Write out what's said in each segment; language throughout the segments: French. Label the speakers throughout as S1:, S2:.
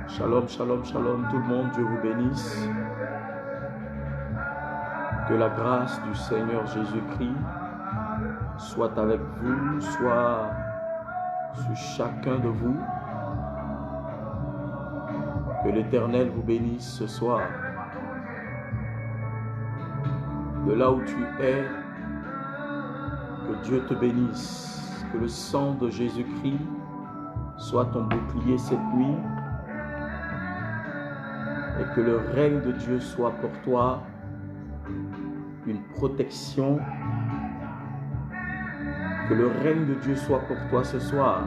S1: Shalom, shalom, shalom, tout le monde, Dieu vous bénisse. Que la grâce du Seigneur Jésus-Christ soit avec vous, soit sur chacun de vous. Que l'Éternel vous bénisse ce soir. De là où tu es, que Dieu te bénisse. Que le sang de Jésus-Christ soit ton bouclier cette nuit. Et que le règne de Dieu soit pour toi une protection. Que le règne de Dieu soit pour toi ce soir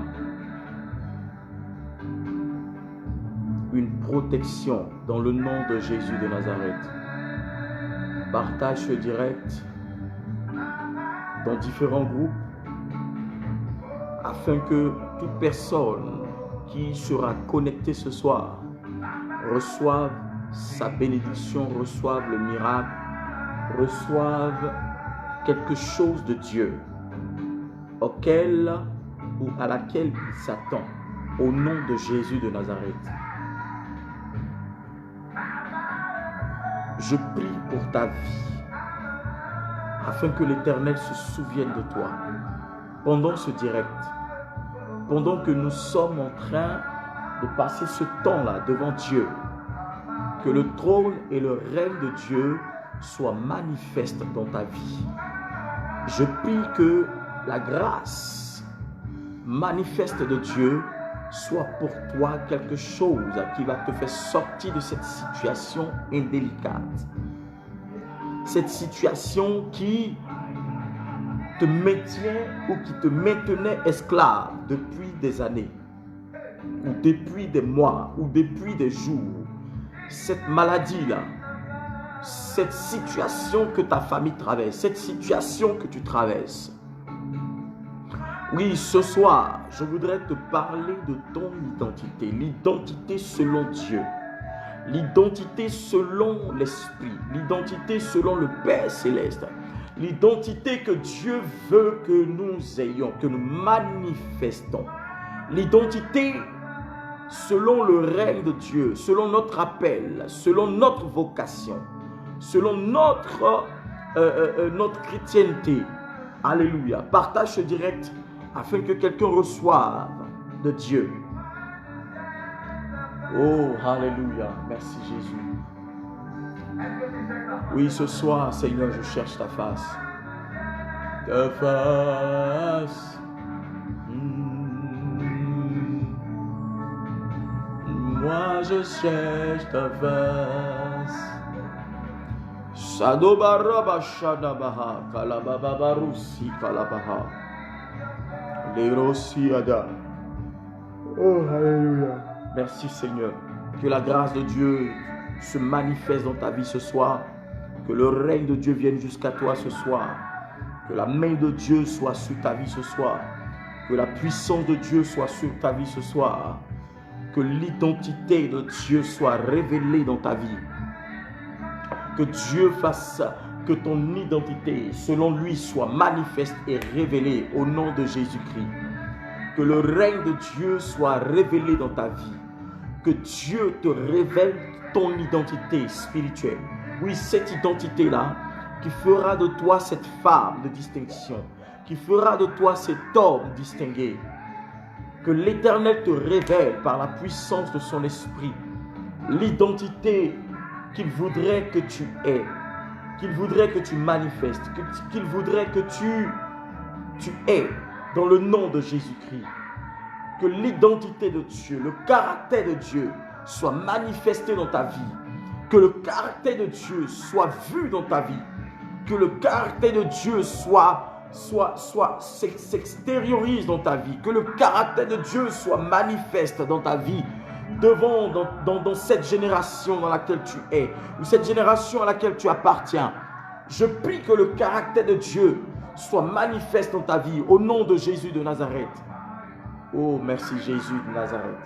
S1: une protection dans le nom de Jésus de Nazareth. Partage ce direct dans différents groupes afin que toute personne qui sera connectée ce soir reçoivent sa bénédiction, reçoivent le miracle, reçoivent quelque chose de Dieu auquel ou à laquelle il s'attend au nom de Jésus de Nazareth. Je prie pour ta vie afin que l'Éternel se souvienne de toi pendant ce direct, pendant que nous sommes en train de passer ce temps-là devant Dieu, que le trône et le règne de Dieu soient manifestes dans ta vie. Je prie que la grâce manifeste de Dieu soit pour toi quelque chose qui va te faire sortir de cette situation indélicate. Cette situation qui te maintient ou qui te maintenait esclave depuis des années, ou depuis des mois, ou depuis des jours. Cette maladie-là, cette situation que ta famille traverse, cette situation que tu traverses. Oui, ce soir, je voudrais te parler de ton identité, l'identité selon Dieu, l'identité selon l'Esprit, l'identité selon le Père Céleste, l'identité que Dieu veut que nous ayons, que nous manifestons, l'identité selon le règne de Dieu, selon notre appel, selon notre vocation, selon notre chrétienté. Alléluia. Partage ce direct afin que quelqu'un reçoive de Dieu. Oh, alléluia. Merci Jésus. Oui, ce soir, Seigneur, je cherche ta face. Ta face. Moi, je cherche ta face. Sadobaraba Shadabaha, Kalababarusi Kalabaha. Lerosiada. Oh, alléluia. Merci Seigneur. Que la grâce de Dieu se manifeste dans ta vie ce soir. Que le règne de Dieu vienne jusqu'à toi ce soir. Que la main de Dieu soit sur ta vie ce soir. Que la puissance de Dieu soit sur ta vie ce soir. Que l'identité de Dieu soit révélée dans ta vie. Que Dieu fasse que ton identité, selon lui, soit manifeste et révélée au nom de Jésus-Christ. Que le règne de Dieu soit révélé dans ta vie. Que Dieu te révèle ton identité spirituelle. Oui, cette identité-là, qui fera de toi cette femme de distinction, qui fera de toi cet homme distingué. Que l'Éternel te révèle par la puissance de son esprit l'identité qu'il voudrait que tu aies. qu'il voudrait que tu manifestes, qu'il voudrait que tu aies dans le nom de Jésus-Christ. Que l'identité de Dieu, le caractère de Dieu soit manifesté dans ta vie. Que le caractère de Dieu soit vu dans ta vie. Que le caractère de Dieu s'extériorise dans ta vie. Que le caractère de Dieu soit manifeste dans ta vie. Dans cette génération dans laquelle tu es, ou cette génération à laquelle tu appartiens. Je prie que le caractère de Dieu soit manifeste dans ta vie au nom de Jésus de Nazareth. Oh, merci Jésus de Nazareth.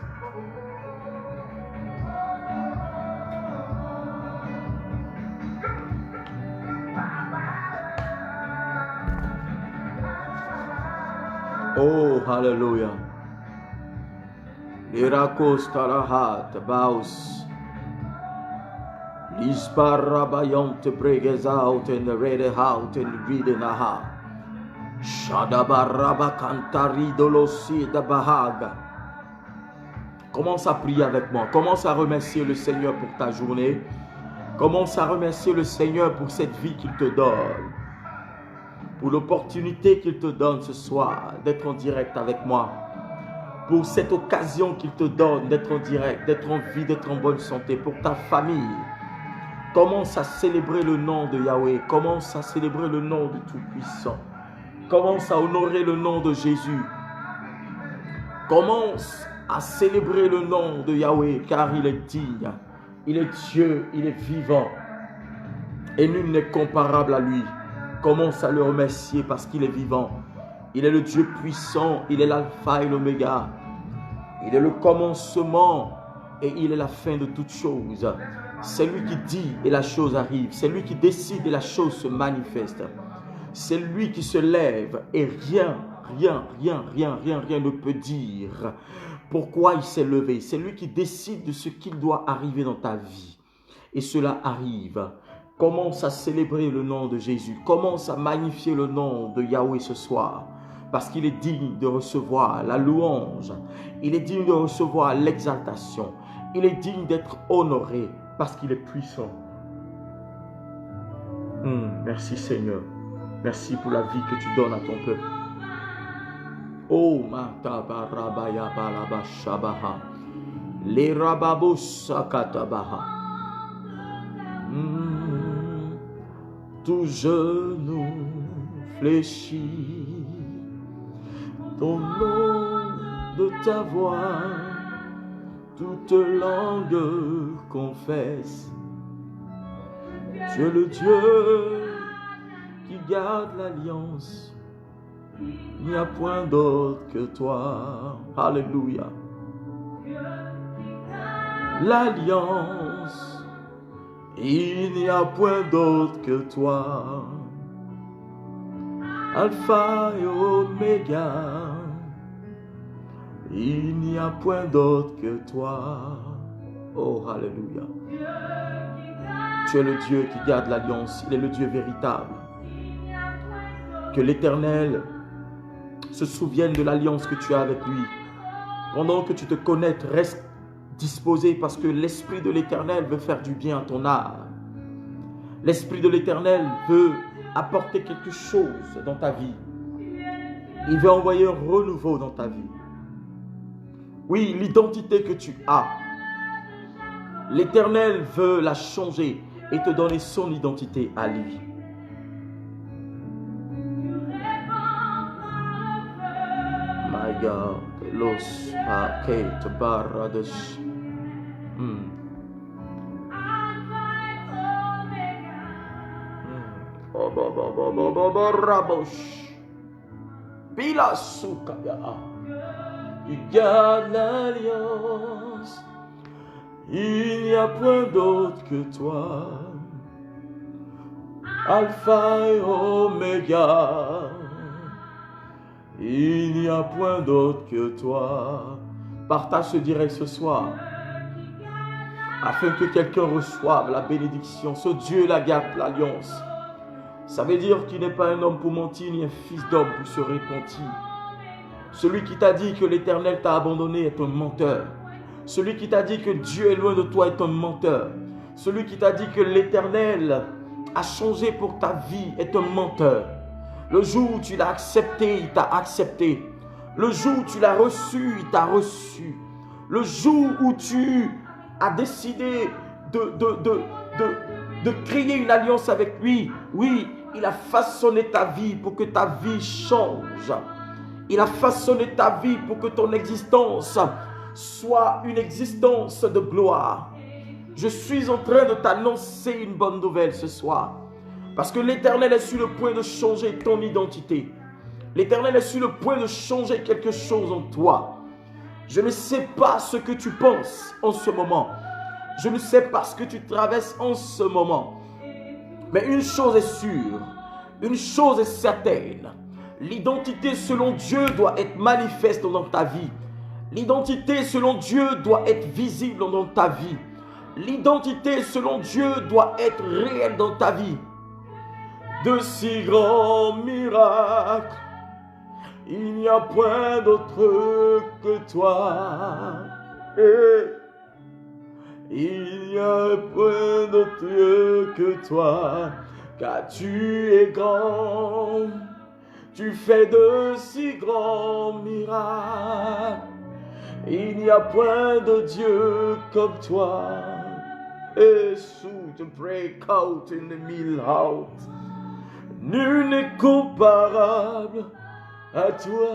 S1: Oh, hallelujah. Lirakos tarahat baus. Lisbarabayont bregezaut en redehaut en videnaha. Shadabaraba kantari dolosi de bahaga. Commence à prier avec moi. Commence à remercier le Seigneur pour ta journée. Commence à remercier le Seigneur pour cette vie qu'il te donne. Pour l'opportunité qu'il te donne ce soir d'être en direct avec moi. Pour cette occasion qu'il te donne d'être en direct, d'être en vie, d'être en bonne santé. Pour ta famille. Commence à célébrer le nom de Yahweh. Commence à célébrer le nom du Tout-Puissant. Commence à honorer le nom de Jésus. Commence à célébrer le nom de Yahweh car il est digne. Il est Dieu, il est vivant. Et nul n'est comparable à lui. Commence à le remercier parce qu'il est vivant. Il est le Dieu puissant, il est l'alpha et l'oméga. Il est le commencement et il est la fin de toutes choses. C'est lui qui dit et la chose arrive. C'est lui qui décide et la chose se manifeste. C'est lui qui se lève et rien ne peut dire pourquoi il s'est levé. C'est lui qui décide de ce qu'il doit arriver dans ta vie. Et cela arrive. Commence à célébrer le nom de Jésus. Commence à magnifier le nom de Yahweh ce soir. Parce qu'il est digne de recevoir la louange. Il est digne de recevoir l'exaltation. Il est digne d'être honoré parce qu'il est puissant. Merci Seigneur. Merci pour la vie que tu donnes à ton peuple. Oh, matabarabaya balabashabaha. Les rababosakatabaha. Tout genou fléchit au nom de ta voix. Toute langue confesse. Tu es le Dieu qui garde l'alliance. Il n'y a point d'autre que toi. Alléluia. L'alliance. Il n'y a point d'autre que toi. Alpha et Oméga. Il n'y a point d'autre que toi. Oh, alléluia. Tu es le Dieu qui garde l'alliance. Il est le Dieu véritable. Que l'Éternel se souvienne de l'alliance que tu as avec lui. Pendant que tu te connectes, reste disposé parce que l'Esprit de l'Éternel veut faire du bien à ton âme. L'Esprit de l'Éternel veut apporter quelque chose dans ta vie. Il veut envoyer un renouveau dans ta vie. Oui, l'identité que tu as, l'Éternel veut la changer et te donner son identité à lui. My God, los paquet baradesh. Bila sukaya. Il garde l'alliance. Il n'y a point d'autre que toi. Alpha et Oméga. Il n'y a point d'autre que toi. Partage ce direct ce soir. Afin que quelqu'un reçoive la bénédiction. Ce Dieu la garde l'alliance. Ça veut dire qu'il n'est pas un homme pour mentir, ni un fils d'homme pour se repentir. Celui qui t'a dit que l'Éternel t'a abandonné est un menteur. Celui qui t'a dit que Dieu est loin de toi est un menteur. Celui qui t'a dit que l'Éternel a changé pour ta vie est un menteur. Le jour où tu l'as accepté, il t'a accepté. Le jour où tu l'as reçu, il t'a reçu. Le jour où tu as décidé de créer une alliance avec lui, oui, il a façonné ta vie pour que ta vie change. Il a façonné ta vie pour que ton existence soit une existence de gloire. Je suis en train de t'annoncer une bonne nouvelle ce soir. Parce que l'Éternel est sur le point de changer ton identité. L'Éternel est sur le point de changer quelque chose en toi. Je ne sais pas ce que tu penses en ce moment. Je ne sais pas ce que tu traverses en ce moment. Mais une chose est sûre, une chose est certaine. L'identité selon Dieu doit être manifeste dans ta vie. L'identité selon Dieu doit être visible dans ta vie. L'identité selon Dieu doit être réelle dans ta vie. De si grands miracles, il n'y a point d'autre que toi. Il n'y a point d'autre que toi, car tu es grand. Tu fais de si grands miracles. Il n'y a point de Dieu comme toi. Et sous to break out in the mill out. Nul n'est comparable à toi.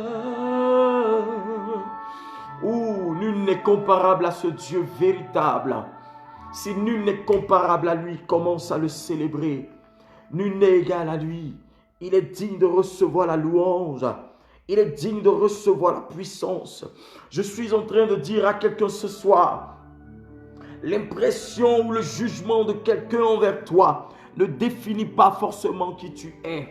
S1: Nul n'est comparable à ce Dieu véritable. Si nul n'est comparable à lui, commence à le célébrer. Nul n'est égal à lui. Il est digne de recevoir la louange. Il est digne de recevoir la puissance. Je suis en train de dire à quelqu'un ce soir, l'impression ou le jugement de quelqu'un envers toi ne définit pas forcément qui tu es.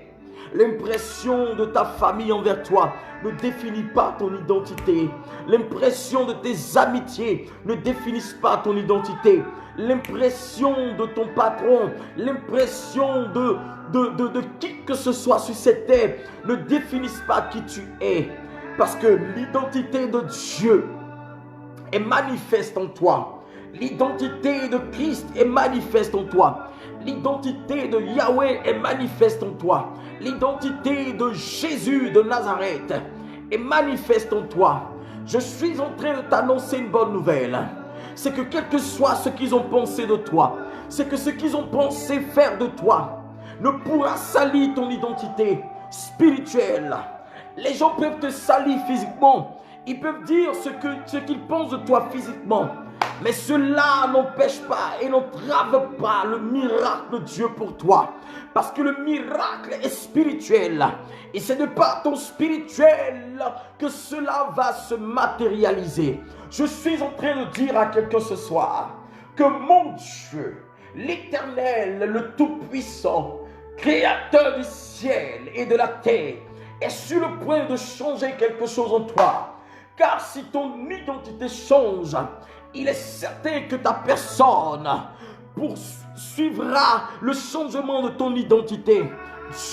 S1: L'impression de ta famille envers toi ne définit pas ton identité. L'impression de tes amitiés ne définissent pas ton identité. L'impression de ton patron, l'impression de qui que ce soit sur cette terre ne définissent pas qui tu es. Parce que l'identité de Dieu est manifeste en toi. L'identité de Christ est manifeste en toi. L'identité de Yahweh est manifeste en toi. L'identité de Jésus de Nazareth est manifeste en toi. Je suis en train de t'annoncer une bonne nouvelle. C'est que quel que soit ce qu'ils ont pensé de toi, c'est que ce qu'ils ont pensé faire de toi ne pourra salir ton identité spirituelle. Les gens peuvent te salir physiquement. Ils peuvent dire ce qu'ils pensent de toi physiquement. Mais cela n'empêche pas et n'entrave pas le miracle de Dieu pour toi. Parce que le miracle est spirituel. Et c'est de par ton spirituel que cela va se matérialiser. Je suis en train de dire à quelqu'un ce soir que mon Dieu, l'Éternel, le Tout-Puissant, Créateur du ciel et de la terre, est sur le point de changer quelque chose en toi. Car si ton identité change, il est certain que ta personne poursuivra le changement de ton identité.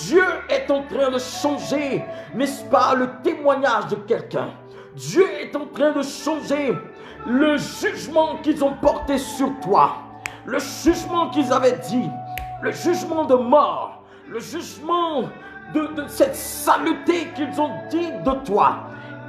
S1: Dieu est en train de changer, n'est-ce pas, le témoignage de quelqu'un. Dieu est en train de changer le jugement qu'ils ont porté sur toi. Le jugement qu'ils avaient dit, le jugement de mort, le jugement de cette saleté qu'ils ont dit de toi.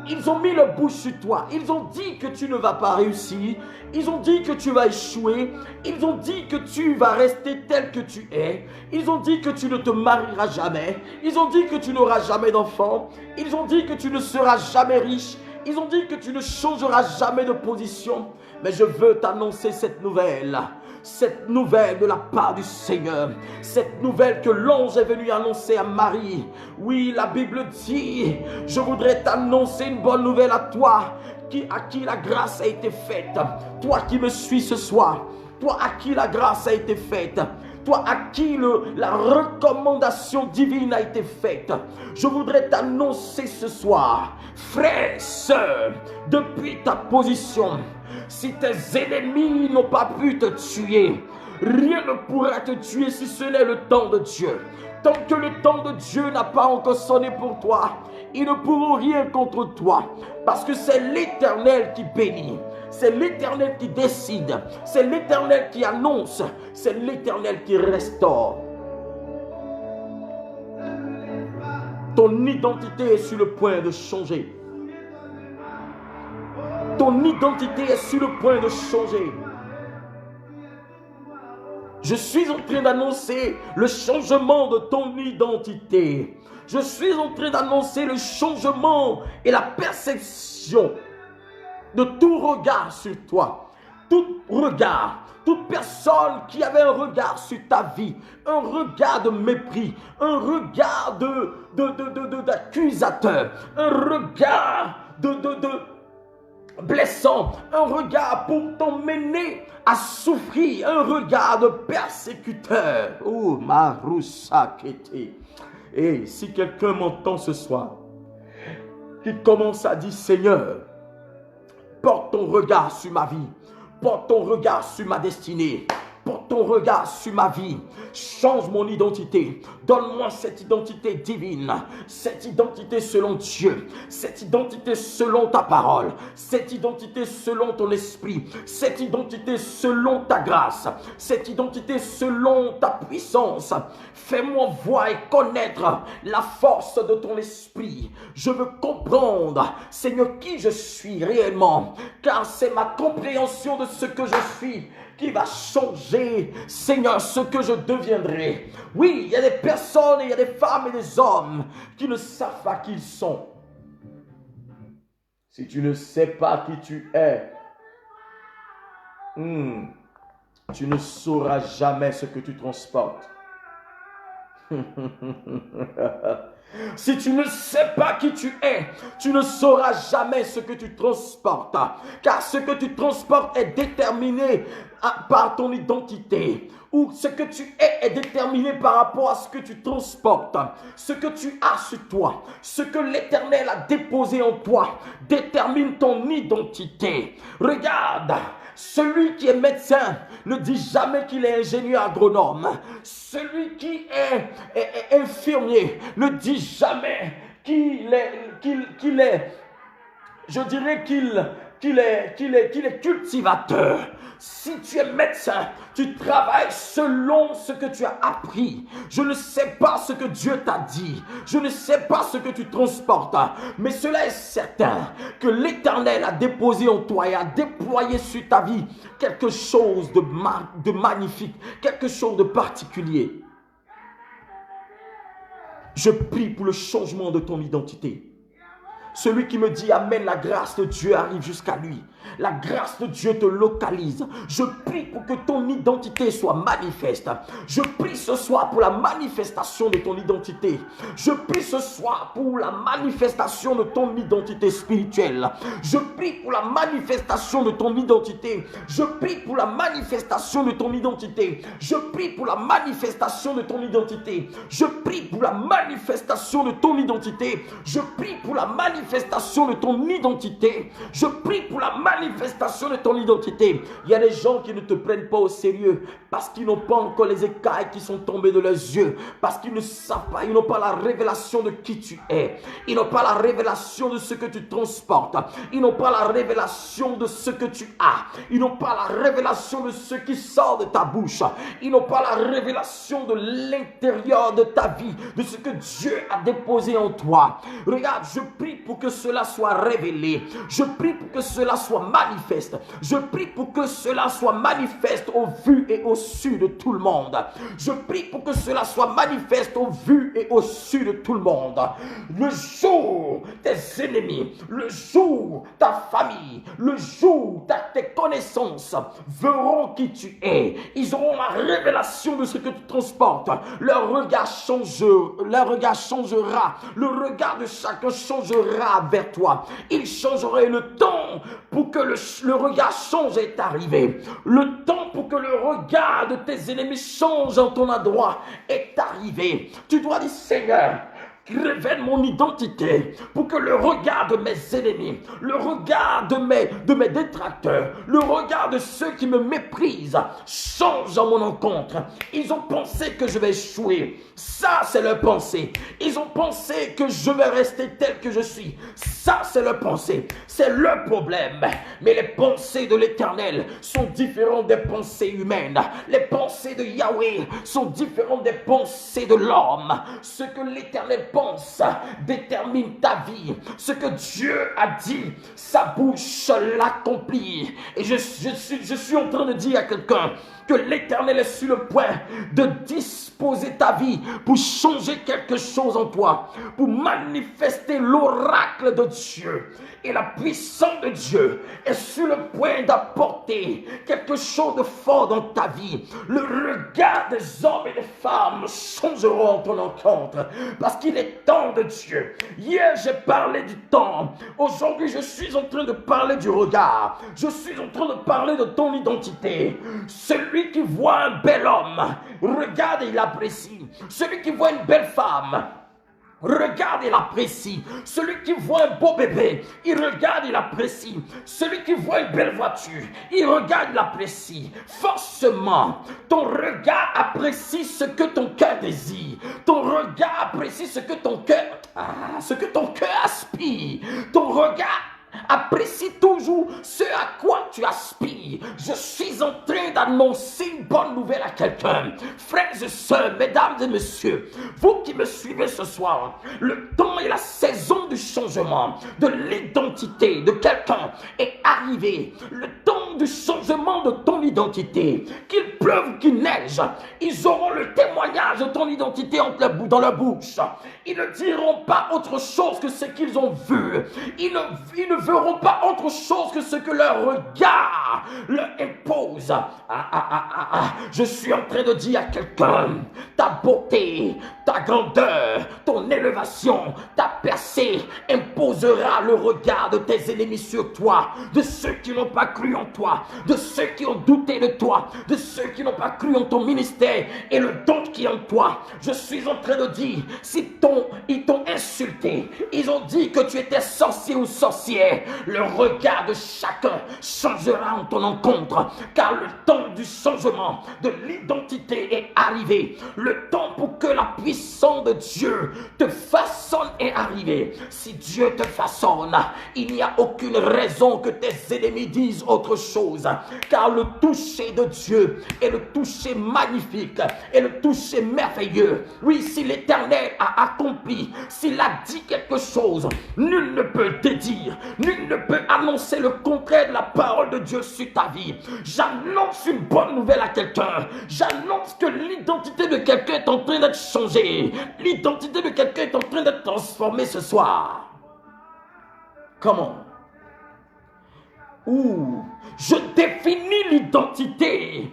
S1: Ils ont mis le bouche sur toi. Ils ont dit que tu ne vas pas réussir. Ils ont dit que tu vas échouer. Ils ont dit que tu vas rester tel que tu es. Ils ont dit que tu ne te marieras jamais. Ils ont dit que tu n'auras jamais d'enfant. Ils ont dit que tu ne seras jamais riche. Ils ont dit que tu ne changeras jamais de position. Mais je veux t'annoncer cette nouvelle. Cette nouvelle de la part du Seigneur. Cette nouvelle que l'ange est venu annoncer à Marie. Oui, la Bible dit, je voudrais t'annoncer une bonne nouvelle à toi, à qui la grâce a été faite. Toi qui me suis ce soir. Toi à qui la grâce a été faite. Toi à qui la recommandation divine a été faite. Je voudrais t'annoncer ce soir, frère, sœur, depuis ta position, si tes ennemis n'ont pas pu te tuer, rien ne pourra te tuer si ce n'est le temps de Dieu. Tant que le temps de Dieu n'a pas encore sonné pour toi, ils ne pourront rien contre toi. Parce que c'est l'Éternel qui bénit. C'est l'Éternel qui décide. C'est l'Éternel qui annonce. C'est l'Éternel qui restaure. Ton identité est sur le point de changer. Ton identité est sur le point de changer. Je suis en train d'annoncer le changement de ton identité. Je suis en train d'annoncer le changement et la perception de tout regard sur toi. Tout regard, toute personne qui avait un regard sur ta vie, un regard de mépris, un regard d'accusateur, un regard blessant, un regard pour t'emmener à souffrir, un regard de persécuteur. Oh, Maroussa Kété. Et si quelqu'un m'entend ce soir, qui commence à dire, Seigneur, porte ton regard sur ma vie, porte ton regard sur ma destinée, porte ton regard sur ma vie, change mon identité, donne-moi cette identité divine, cette identité selon Dieu, cette identité selon ta parole, cette identité selon ton esprit, cette identité selon ta grâce, cette identité selon ta puissance. Fais-moi voir et connaître la force de ton esprit. Je veux comprendre, Seigneur, qui je suis réellement, car c'est ma compréhension de ce que je suis qui va changer, Seigneur, ce que je deviendrai. Oui, il y a des personnes, il y a des femmes et des hommes qui ne savent pas qui ils sont. Si tu ne sais pas qui tu es, tu ne sauras jamais ce que tu transportes. Si tu ne sais pas qui tu es, tu ne sauras jamais ce que tu transportes. Car ce que tu transportes est déterminé par ton identité. Ou ce que tu es déterminé par rapport à ce que tu transportes. Ce que tu as sur toi, ce que l'Éternel a déposé en toi, détermine ton identité. Regarde. Celui qui est médecin ne dit jamais qu'il est ingénieur agronome. Celui qui est infirmier ne dit jamais qu'il est, je dirais qu'il est cultivateur. Si tu es médecin, tu travailles selon ce que tu as appris. Je ne sais pas ce que Dieu t'a dit. Je ne sais pas ce que tu transportes. Mais cela est certain que l'Éternel a déposé en toi et a déployé sur ta vie quelque chose de magnifique, quelque chose de particulier. Je prie pour le changement de ton identité. Celui qui me dit Amen, la grâce de Dieu arrive jusqu'à lui. La grâce de Dieu te localise. Je prie pour que ton identité soit manifeste. Je prie ce soir pour la manifestation de ton identité. Je prie ce soir pour la manifestation de ton identité spirituelle. Je prie pour la manifestation de ton identité. Je prie pour la manifestation de ton identité. Je prie pour la manifestation de ton identité. Je prie pour la manifestation de ton identité. Je prie pour la manifestation de ton identité. Je prie pour la manifestation de ton identité. Il y a des gens qui ne te prennent pas au sérieux parce qu'ils n'ont pas encore les écailles qui sont tombées de leurs yeux, parce qu'ils ne savent pas, ils n'ont pas la révélation de qui tu es. Ils n'ont pas la révélation de ce que tu transportes. Ils n'ont pas la révélation de ce que tu as. Ils n'ont pas la révélation de ce qui sort de ta bouche. Ils n'ont pas la révélation de l'intérieur de ta vie, de ce que Dieu a déposé en toi. Regarde, je prie pour que cela soit révélé. Je prie pour que cela soit manifeste. Je prie pour que cela soit manifeste au vu et au su de tout le monde. Je prie pour que cela soit manifeste au vu et au su de tout le monde. Le jour tes ennemis, le jour ta famille, le jour tes connaissances verront qui tu es. Ils auront la révélation de ce que tu transportes. Leur regard changera. Le regard de chacun changera vers toi. Il changera. Le temps pour que le regard change est arrivé. Le temps pour que le regard de tes ennemis change en ton endroit est arrivé. Tu dois dire, Seigneur, révèle mon identité pour que le regard de mes ennemis, le regard de mes détracteurs, le regard de ceux qui me méprisent change en mon encontre. Ils ont pensé que je vais échouer. Ça, c'est leur pensée. Ils ont pensé que je vais rester tel que je suis. Ça, c'est leur pensée. C'est leur problème. Mais les pensées de l'Éternel sont différentes des pensées humaines. Les pensées de Yahweh sont différentes des pensées de l'homme. Ce que l'Éternel réponse détermine ta vie. Ce que Dieu a dit, sa bouche l'accomplit. Et je suis en train de dire à quelqu'un que l'Éternel est sur le point de disposer ta vie pour changer quelque chose en toi, pour manifester l'oracle de Dieu. Et la puissance de Dieu est sur le point d'apporter quelque chose de fort dans ta vie. Le regard des hommes et des femmes changeront en ton encontre parce qu'il est temps de Dieu. Hier, j'ai parlé du temps. Aujourd'hui, je suis en train de parler du regard. Je suis en train de parler de ton identité. Celui qui voit un bel homme, regarde et il apprécie. Celui qui voit une belle femme, regarde, il apprécie. Celui qui voit un beau bébé, il regarde, il apprécie. Celui qui voit une belle voiture, il regarde, il apprécie. Forcément, ton regard apprécie ce que ton cœur désire. Ton regard apprécie ce que ton cœur aspire. Ton regard apprécie toujours ce à quoi tu aspires. Je suis en train d'annoncer une bonne nouvelle à quelqu'un. Frères et sœurs, mesdames et messieurs, vous qui me suivez ce soir, le temps et la saison du changement de l'identité de quelqu'un est arrivé. Le temps du changement de ton identité. Qu'il pleuve, qu'il neige, ils auront le témoignage de ton identité dans leur bouche. Ils ne diront pas autre chose que ce qu'ils ont vu. Ils ne verront pas autre chose que ce que leur regard leur impose. Je suis en train de dire à quelqu'un, ta beauté, ta grandeur, ton élévation, ta percée imposera le regard de tes ennemis sur toi, de ceux qui n'ont pas cru en toi, de ceux qui ont douté de toi, de ceux qui n'ont pas cru en ton ministère et le don qui est en toi. Je suis en train de dire, si ils t'ont insulté, ils ont dit que tu étais sorcier ou sorcière, le regard de chacun changera en ton encontre, car le temps du changement de l'identité est arrivé. Le temps pour que la puissance de Dieu te façonne est arrivé. Si Dieu te façonne, il n'y a aucune raison que tes ennemis disent autre chose, car le toucher de Dieu est le toucher magnifique et le toucher merveilleux. Oui, si l'Éternel a accompli, s'il a dit quelque chose, nul ne peut te dire, nul ne peut annoncer le contraire de la parole de Dieu sur ta vie. J'annonce une bonne nouvelle à quelqu'un. J'annonce que l'identité de quelqu'un est en train d'être changée. L'identité de quelqu'un est en train d'être transformée ce soir. Comment? Je définis l'identité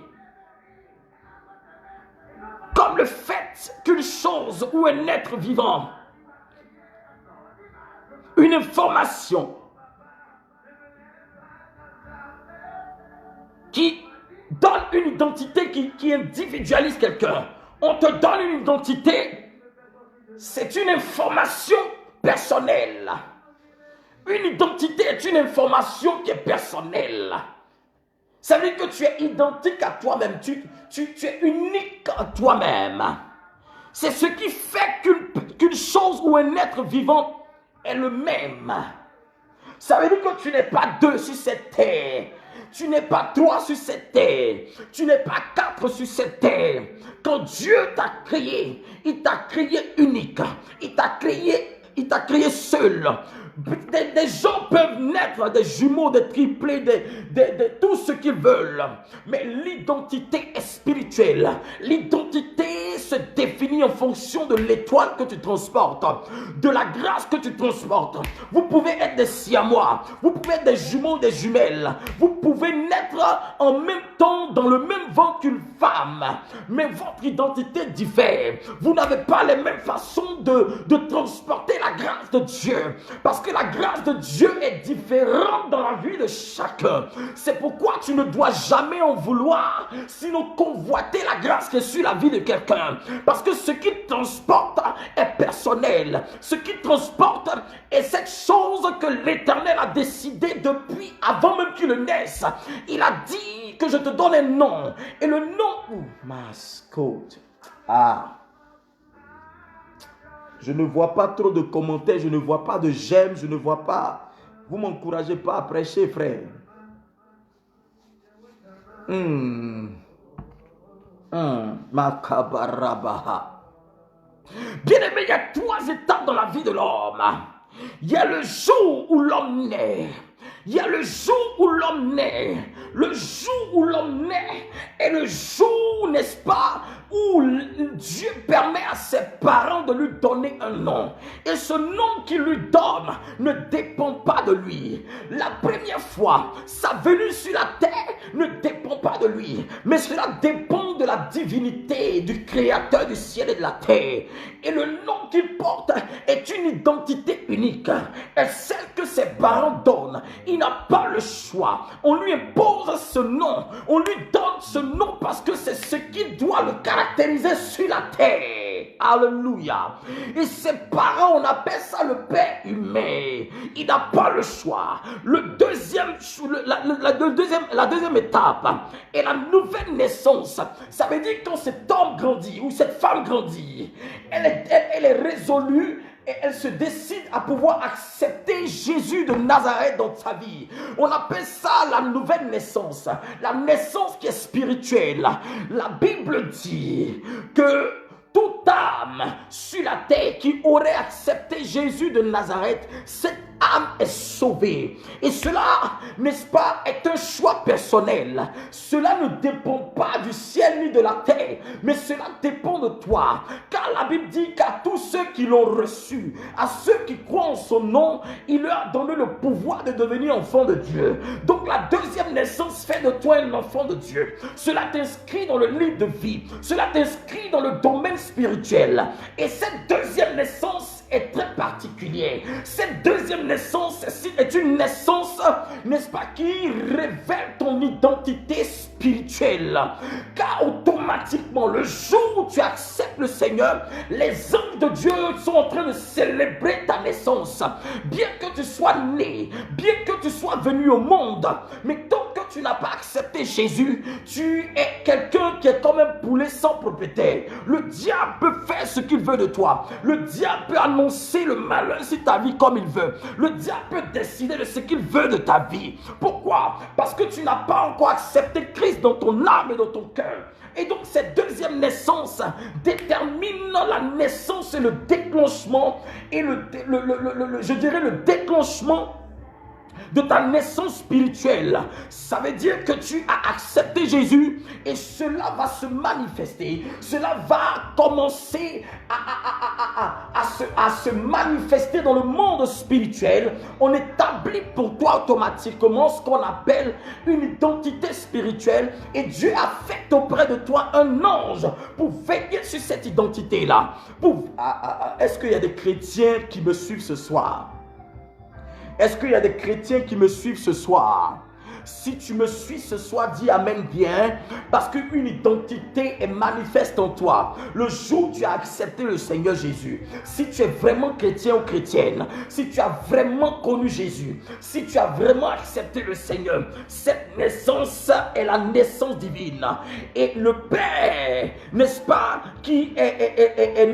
S1: comme le fait qu'une chose ou un être vivant, une information qui donne une identité qui individualise quelqu'un. On te donne une identité, c'est une information personnelle. Une identité est une information qui est personnelle. Ça veut dire que tu es identique à toi-même, tu es unique à toi-même. C'est ce qui fait qu'une chose ou un être vivant est le même. Ça veut dire que tu n'es pas deux sur cette terre. Tu n'es pas trois sur cette terre. Tu n'es pas quatre sur cette terre. Quand Dieu t'a créé, il t'a créé unique. Il t'a créé seul. Des gens peuvent naître des jumeaux, des triplés, de tout ce qu'ils veulent. Mais l'identité est spirituelle. L'identité se définit en fonction de l'étoile que tu transportes, de la grâce que tu transportes. Vous pouvez être des siamois, vous pouvez être des jumeaux, des jumelles. Vous pouvez naître en même temps dans le même ventre qu'une femme. Mais votre identité diffère. Vous n'avez pas les mêmes façons de transporter la grâce de Dieu. Parce que la grâce de Dieu est différente dans la vie de chacun. C'est pourquoi tu ne dois jamais en vouloir, sinon convoiter la grâce qui est sur la vie de quelqu'un. Parce que ce qui transporte est personnel. Ce qui transporte est cette chose que l'Éternel a décidé depuis avant même qu'il ne naisse. Il a dit que je te donne un nom. Et le nom... mascotte. Je ne vois pas trop de commentaires, je ne vois pas de j'aime, je ne vois pas. Vous ne m'encouragez pas à prêcher, frère. Makabarabaha. Bien aimé, il y a trois étapes Regarde, il y a le jour où l'homme naît. Il y a le jour où l'homme naît. Le jour où l'homme naît est le jour, n'est-ce pas, où Dieu permet à ses parents de lui donner un nom. Et ce nom qu'il lui donne ne dépend pas de lui. La première fois, sa venue sur la terre ne dépend pas de lui, mais cela dépend de la divinité du Créateur du ciel et de la terre. Et le nom qu'il porte est une identité unique, et celle que ses parents donnent. Il n'a pas le choix. On lui impose ce nom, on lui donne ce nom parce que c'est ce qui doit le caractériser sur la terre. Alléluia. Et ses parents, on appelle ça le père humain. Il n'a pas le choix. La deuxième étape est la nouvelle naissance. Ça veut dire que quand cet homme grandit ou cette femme grandit, elle est résolue et elle se décide à pouvoir accepter Jésus de Nazareth dans sa vie. On appelle ça la nouvelle naissance, la naissance qui est spirituelle. La Bible dit que toute âme sur la terre qui aurait accepté Jésus de Nazareth, cette âme est sauvée. Et cela, n'est-ce pas, est un choix personnel. Cela ne dépend pas du ciel ni de la terre, mais cela dépend de toi. Car la Bible dit qu'à tous ceux qui l'ont reçu, à ceux qui croient en son nom, il leur a donné le pouvoir de devenir enfants de Dieu. Donc la deuxième naissance fait de toi un enfant de Dieu. Cela t'inscrit dans le livre de vie. Cela t'inscrit dans le domaine spirituel. Et cette deuxième naissance est très particulière. Cette deuxième naissance est une naissance, n'est-ce pas, qui révèle ton identité spirituelle. Car automatiquement, le jour où tu acceptes le Seigneur, les anges de Dieu sont en train de célébrer ta naissance. Bien que tu sois né, bien que tu sois venu au monde, mais tant que tu n'as pas accepté Jésus, tu es quelqu'un qui est comme un poulet sans propriétaire. Le diable peut faire ce qu'il veut de toi. Le diable peut annoncer le malheur sur ta vie comme il veut. Le diable peut décider de ce qu'il veut de ta vie. Pourquoi? Parce que tu n'as pas encore accepté Christ dans ton âme et dans ton cœur. Et donc cette deuxième naissance détermine la naissance et le déclenchement et je dirais le déclenchement de ta naissance spirituelle. Ça veut dire que tu as accepté Jésus et cela va se manifester. Cela va commencer à se manifester dans le monde spirituel. On établit pour toi automatiquement ce qu'on appelle une identité spirituelle et Dieu a fait auprès de toi un ange pour veiller sur cette identité-là. Est-ce qu'il y a des chrétiens qui me suivent ce soir? Est-ce qu'il y a des chrétiens qui me suivent ce soir? Si tu me suis ce soir, dis Amen bien, parce qu'une identité est manifeste en toi. Le jour où tu as accepté le Seigneur Jésus, si tu es vraiment chrétien ou chrétienne, si tu as vraiment connu Jésus, si tu as vraiment accepté le Seigneur, cette naissance est la naissance divine. Et le Père, n'est-ce pas, qui est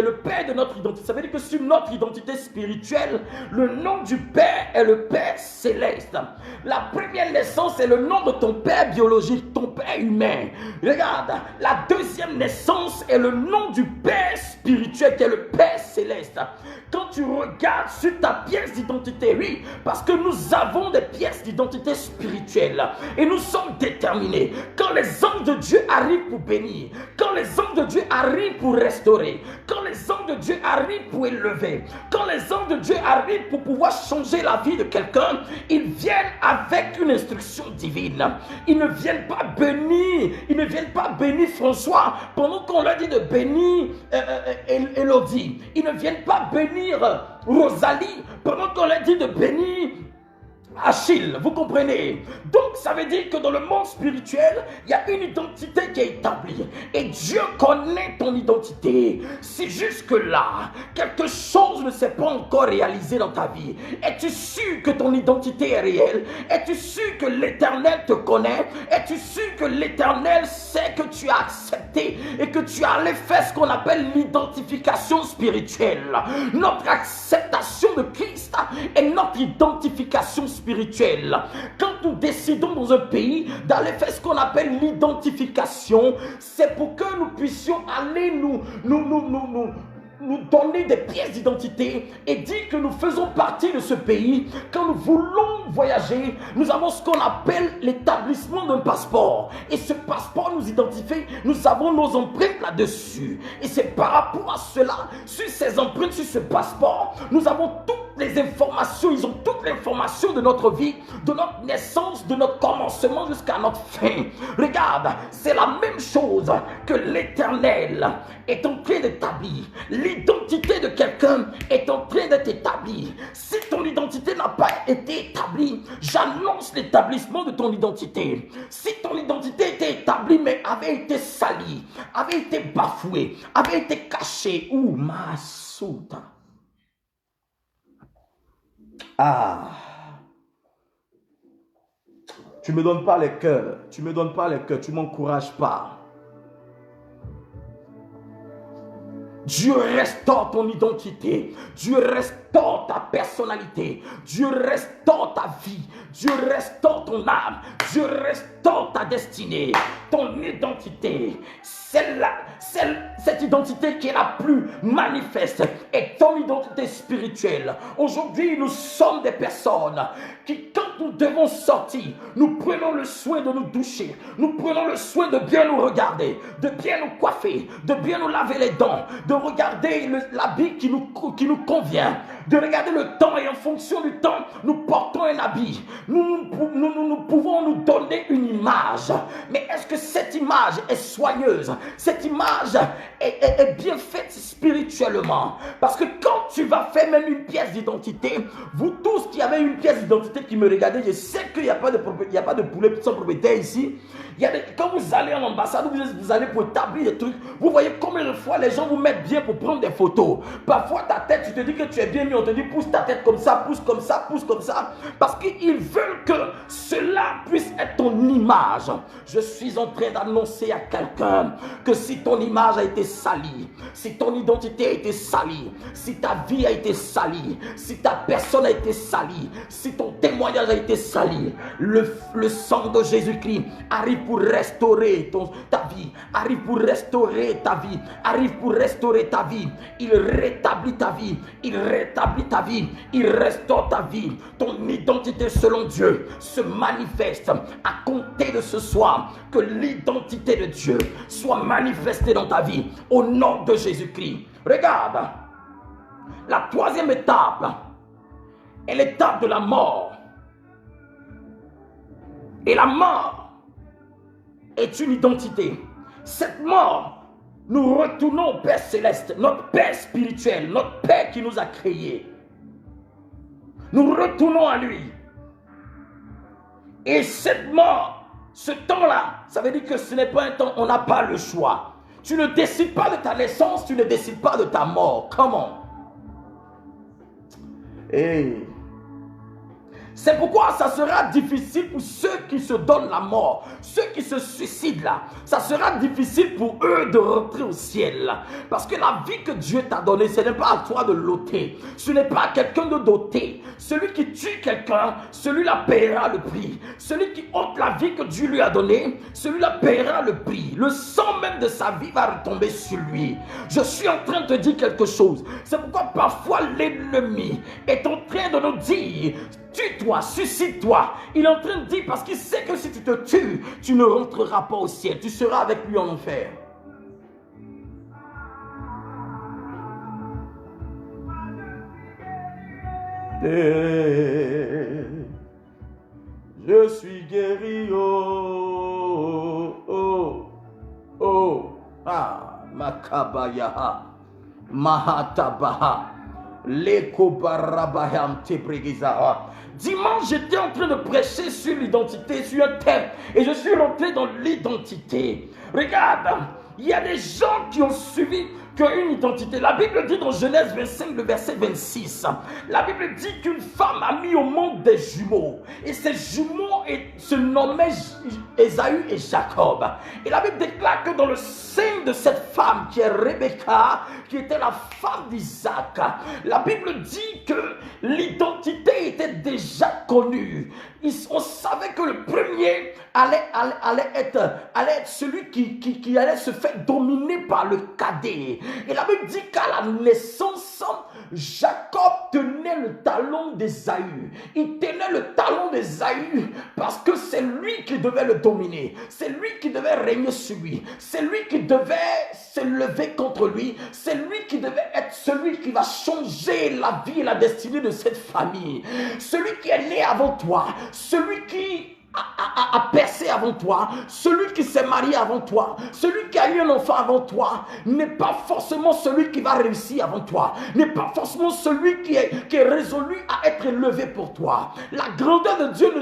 S1: le Père de notre identité. Ça veut dire que sur notre identité spirituelle, le nom du Père est le Père céleste. La première naissance est le nom de ton père biologique, ton père humain. Regarde, la deuxième naissance est le nom du père spirituel qui est le Père céleste. Quand tu regardes sur ta pièce d'identité, oui, parce que nous avons des pièces d'identité spirituelle et nous sommes déterminés. Quand les anges de Dieu arrivent pour bénir, quand les anges de Dieu arrivent pour restaurer, quand les anges de Dieu arrivent pour élever, quand les anges de Dieu arrivent pour pouvoir changer la vie de quelqu'un, ils viennent avec une instruction divine. Ils ne viennent pas bénir François pendant qu'on leur dit de bénir Elodie. Ils ne viennent pas bénir Rosalie pendant qu'on leur dit de bénir Achille, vous comprenez? Donc ça veut dire que dans le monde spirituel, il y a une identité qui est établie et Dieu connaît ton identité. Si jusque là, quelque chose ne s'est pas encore réalisé dans ta vie, es-tu sûr que ton identité est réelle? Es-tu sûr que l'Éternel te connaît? Es-tu sûr que l'Éternel sait que tu as accepté et que tu as allé faire ce qu'on appelle l'identification spirituelle? Notre acceptation de Christ est notre identification spirituelle. Quand nous décidons dans un pays d'aller faire ce qu'on appelle l'identification, c'est pour que nous puissions aller nous donner des pièces d'identité et dire que nous faisons partie de ce pays. Quand nous voulons voyager, nous avons ce qu'on appelle l'établissement d'un passeport. Et ce passeport nous identifie, nous avons nos empreintes là-dessus. Et c'est par rapport à cela, sur ces empreintes, sur ce passeport, nous avons toutes les informations, ils ont toutes les informations de notre vie, de notre naissance, de notre commencement jusqu'à notre fin. Regarde, c'est la même chose que l'Éternel est en train d'établir. L'identité de quelqu'un est en train d'être établie. Si ton identité n'a pas été établie, j'annonce l'établissement de ton identité. Si ton identité était établie mais avait été salie, avait été bafouée, avait été cachée, ou Masuta. Ah, tu me donnes pas les cœurs, tu me donnes pas les cœurs, tu m'encourages pas. Dieu restaure ton identité, Dieu restaure ta personnalité, Dieu restaure ta vie, Dieu restaure ton âme, Dieu restaure ta destinée, ton identité. Cette identité qui est la plus manifeste est ton identité spirituelle. Aujourd'hui, nous sommes des personnes qui, quand nous devons sortir, nous prenons le soin de nous doucher, nous prenons le soin de bien nous regarder, de bien nous coiffer, de bien nous laver les dents, de regarder l'habit qui nous convient, de regarder le temps et en fonction du temps, nous portons un habit. Nous pouvons nous donner une image. Mais est-ce que cette image est soigneuse? Cette image est bien faite spirituellement? Parce que quand tu vas faire même une pièce d'identité, vous tous qui avez une pièce d'identité qui me regardez, je sais qu'il n'y a pas de poulet sans propriétaire ici. Quand vous allez en ambassade, vous allez pour établir des trucs, vous voyez combien de fois les gens vous mettent bien pour prendre des photos. Parfois ta tête, tu te dis que tu es bien mis, on te dit pousse ta tête comme ça, pousse comme ça, pousse comme ça. Parce qu'ils veulent que cela puisse être ton image. Je suis en train d'annoncer à quelqu'un que si ton image a été salie, si ton identité a été salie, si ta vie a été salie, si ta personne a été salie, si ton témoignage a été sali, le sang de Jésus-Christ arrive pour restaurer ta vie, arrive pour restaurer ta vie, arrive pour restaurer ta vie. Il rétablit ta vie, il rétablit ta vie, il restaure ta vie. Ton identité selon Dieu se manifeste à compter de ce soir. Que l'identité de Dieu soit manifestée dans ta vie au nom de Jésus-Christ. Regarde, la troisième étape est l'étape de la mort. Et la mort est une identité. Cette mort, nous retournons au Père céleste, notre Père spirituel, notre Père qui nous a créés. Nous retournons à lui. Et cette mort, ce temps-là, ça veut dire que ce n'est pas un temps, on n'a pas le choix. Tu ne décides pas de ta naissance, tu ne décides pas de ta mort. Comment? Et c'est pourquoi ça sera difficile pour ceux qui se donnent la mort, ceux qui se suicident là. Ça sera difficile pour eux de rentrer au ciel là. Parce que la vie que Dieu t'a donnée, ce n'est pas à toi de l'ôter. Ce n'est pas à quelqu'un de doter. Celui qui tue quelqu'un, celui-là paiera le prix. Celui qui ôte la vie que Dieu lui a donnée, celui-là paiera le prix. Le sang même de sa vie va retomber sur lui. Je suis en train de te dire quelque chose. C'est pourquoi parfois l'ennemi est en train de nous dire: tue-toi, suicide-toi. Il est en train de dire parce qu'il sait que si tu te tues, tu ne rentreras pas au ciel. Tu seras avec lui en enfer. Et je suis guéri. Oh, oh, oh. Ah, Makabaya, Mahatabaha. Dimanche, j'étais en train de prêcher sur l'identité, sur un thème, et je suis rentré dans l'identité. Regarde, il y a des gens qui ont suivi qu'une identité. La Bible dit dans Genèse 25, le verset 26, la Bible dit qu'une femme a mis au monde des jumeaux. Et ces jumeaux se nommaient Ésaü et Jacob. Et la Bible déclare que dans le sein de cette femme, qui est Rebecca, qui était la femme d'Isaac, la Bible dit que l'identité était déjà connue. On savait que le premier allait être celui qui allait se faire dominer par le cadet. Et la Bible dit qu'à la naissance, Jacob tenait le talon d'Ésaü. Il tenait le talon d'Ésaü parce que c'est lui qui devait le dominer. C'est lui qui devait régner sur lui. C'est lui qui devait se lever contre lui. C'est lui qui devait être celui qui va changer la vie et la destinée de cette famille. Celui qui est né avant toi. Celui qui a percé avant toi, celui qui s'est marié avant toi, celui qui a eu un enfant avant toi, n'est pas forcément celui qui va réussir avant toi, n'est pas forcément celui qui est résolu à être élevé pour toi. La grandeur de Dieu ne